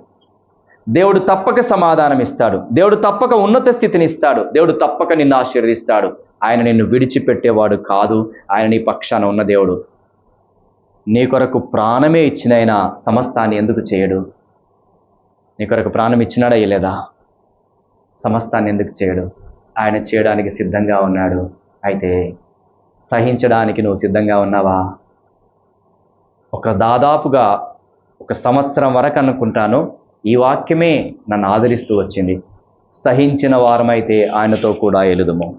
Speaker 1: దేవుడు తప్పక సమాధానం ఇస్తాడు. దేవుడు తప్పక ఉన్నత స్థితిని ఇస్తాడు. దేవుడు తప్పక నిన్ను ఆశీర్వదిస్తాడు. ఆయన నిన్ను విడిచిపెట్టేవాడు కాదు. ఆయన నీ పక్షాన ఉన్న దేవుడు. నీ కొరకు ప్రాణమే ఇచ్చిన ఆయన సమస్తాన్ని ఎందుకు చేయడు? నీ కొరకు ప్రాణం ఇచ్చినాడా ఇయ్యలేదా? సమస్తాన్ని ఎందుకు చేయడు? ఆయన చేయడానికి సిద్ధంగా ఉన్నాడు. అయితే సహించడానికి నువ్వు సిద్ధంగా ఉన్నావా? దాదాపుగా 1 సంవత్సరం వరకు అనుకుంటాను ఈ వాక్యమే నన్ను ఆదరిస్తూ వచ్చింది. సహించిన వారమైతే ఆయనతో కూడా ఎలుదుము.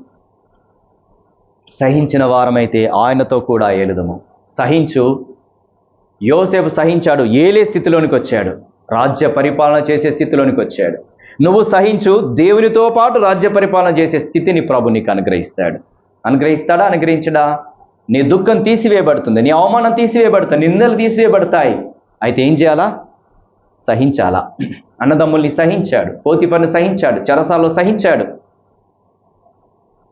Speaker 1: సహించిన వారమైతే ఆయనతో కూడా ఎలుదుము. సహించు. యోసేపు సహించాడు, ఏలే స్థితిలోనికి వచ్చాడు, రాజ్య పరిపాలన చేసే స్థితిలోనికి వచ్చాడు. నువ్వు సహించు, దేవునితో పాటు రాజ్య పరిపాలన చేసే స్థితిని ప్రభు నీకు అనుగ్రహిస్తాడు. అనుగ్రహిస్తాడా? అనుగ్రహించడా? నీ దుఃఖం తీసివేయబడుతుంది, నీ అవమానం తీసివేయబడుతుంది, నిందలు తీసివేయబడతాయి. అయితే ఏం చేయాలా? సహించాలా. అన్నదమ్ముల్ని సహించాడు, పోతిఫర్ని సహించాడు, చెరసాల్లో సహించాడు.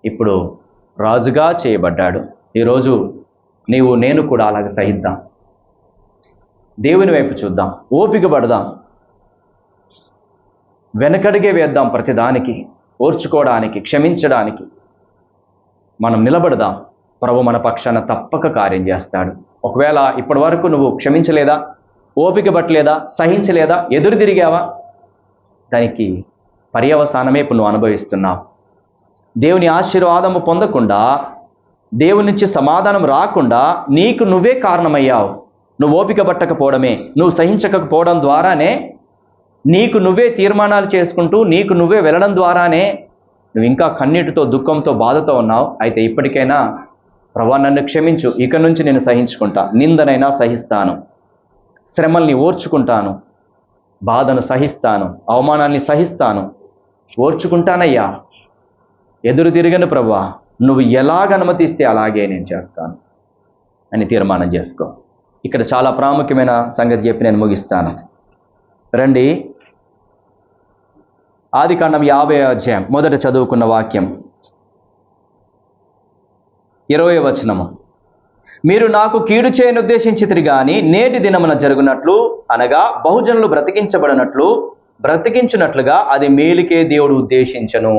Speaker 1: ఇప్పుడు రాజుగా చేయబడ్డాడు. ఈరోజు నేను కూడా అలాగే సహిద్దాం. దేవుని వైపు చూద్దాం, ఓపిక పడదాం, వెనకడిగే వేద్దాం. ప్రతిదానికి ఓర్చుకోవడానికి, క్షమించడానికి మనం నిలబడదాం. ప్రభు మన పక్షాన తప్పక కార్యం చేస్తాడు. ఒకవేళ ఇప్పటి వరకు నువ్వు క్షమించలేదా, ఓపిక పట్టలేదా, సహించలేదా, ఎదురు తిరిగావా, దానికి పర్యవసానమే ఇప్పుడు నువ్వు అనుభవిస్తున్నావు. దేవుని ఆశీర్వాదము పొందకుండా, దేవుని నుంచి సమాధానం రాకుండా నీకు నువ్వే కారణమయ్యావు. నువ్వు ఓపిక పట్టకపోవడమే, నువ్వు సహించకపోవడం ద్వారానే నీకు నువ్వే తీర్మానాలు చేసుకుంటూ నీకు నువ్వే వెళ్ళడం ద్వారానే నువ్వు ఇంకా కన్నీటితో దుఃఖంతో బాధతో ఉన్నావు. అయితే ఇప్పటికైనా ప్రభువా నన్ను క్షమించు, ఇక నుంచి నేను సహించుకుంటా, నిందనైనా సహిస్తాను, శ్రమల్ని ఓర్చుకుంటాను, బాధను సహిస్తాను, అవమానాన్ని సహిస్తాను, ఓర్చుకుంటానయ్యా, ఎదురు తిరగను ప్రభువా, నువ్వు ఎలాగ అనుమతిస్తే అలాగే నేను చేస్తాను అని తీర్మానం చేసుకో. ఇక్కడ చాలా ప్రాముఖ్యమైన సంగతి చెప్పి నేను ముగిస్తాను. రండి, ఆదికాండం 50వ అధ్యాయం మొదట చదువుకున్న వాక్యం 20వ వచనము. మీరు నాకు కీడు చేయను ఉద్దేశించితిరి గాని నేటి దినమున జరుగునట్లు అనగా బహుజనులు బ్రతికించున్నట్లుగా అది మేలుకే దేవుడు ఉద్దేశించను.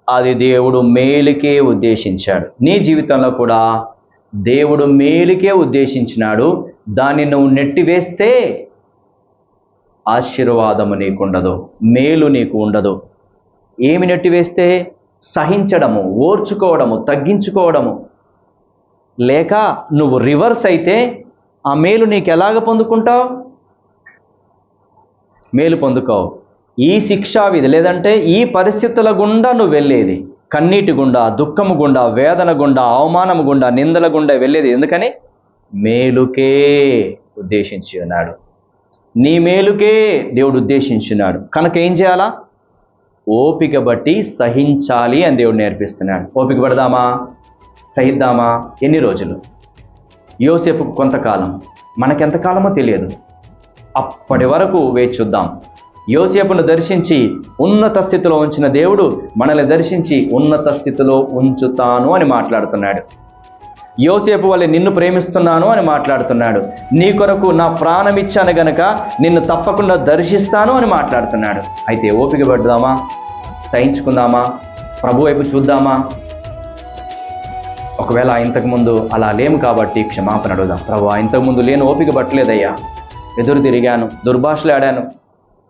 Speaker 1: అది దేవుడు మేలుకే ఉద్దేశించాడు. నీ జీవితంలో కూడా దేవుడు మేలుకే ఉద్దేశించినాడు. దాన్ని నువ్వు నెట్టివేస్తే ఆశీర్వాదము నీకుండదు, మేలు నీకు ఉండదు. ఏమి నెట్టివేస్తే? సహించడము, ఓర్చుకోవడము, తగ్గించుకోవడము. లేక నువ్వు రివర్స్ అయితే ఆ మేలు నీకు ఎలాగ పొందుకుంటావు? మేలు పొందుకోవు. ఈ శిక్షా విధి లేదంటే ఈ పరిస్థితుల గుండా నువ్వు వెళ్ళేది, కన్నీటి గుండా, దుఃఖము గుండా, వేదన గుండా, అవమానము గుండా, నిందల గుండా వెళ్ళేది ఎందుకని? మేలుకే ఉద్దేశించి ఉన్నాడు. నీ మేలుకే దేవుడు ఉద్దేశించున్నాడు. కనుక ఏం చేయాలా? ఓపిక బట్టి సహించాలి అని దేవుడు నేర్పిస్తున్నాడు. ఓపిక పడదామా? సహిద్దామా? ఎన్ని రోజులు? యోసేపుకు కొంతకాలం, మనకెంతకాలమో తెలియదు. అప్పటి వరకు వేచి చూద్దాం. యోసేపును దర్శించి ఉన్నత స్థితిలో ఉంచిన దేవుడు మనల్ని దర్శించి ఉన్నత స్థితిలో ఉంచుతాను అని మాట్లాడుతున్నాడు. యోసేపు వల్లే నిన్ను ప్రేమిస్తున్నాను అని మాట్లాడుతున్నాడు. నీ కొరకు నా ప్రాణం ఇచ్చాను గనక నిన్ను తప్పకుండా దర్శిస్తాను అని మాట్లాడుతున్నాడు. అయితే ఓపిక పడదామా? సహించుకుందామా? ప్రభు వైపు చూద్దామా? ఒకవేళ ఇంతకుముందు అలా లేము కాబట్టి క్షమాపణ అడుగుదాం. ప్రభువా, ఇంతకుముందు లేను, ఓపిక పట్టలేదయ్యా, ఎదురు తిరిగాను, దుర్భాషలాడాను,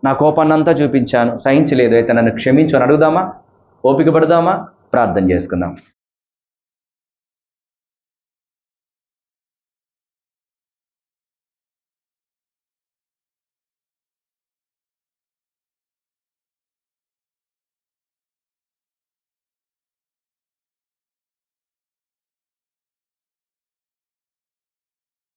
Speaker 1: నా కోపాన్నంతా చూపించాను, సహించలేదు, అయితే నన్ను క్షమించు అని అడుగుదామా? ఓపిక పడదామా? ప్రార్థన చేసుకుందాం.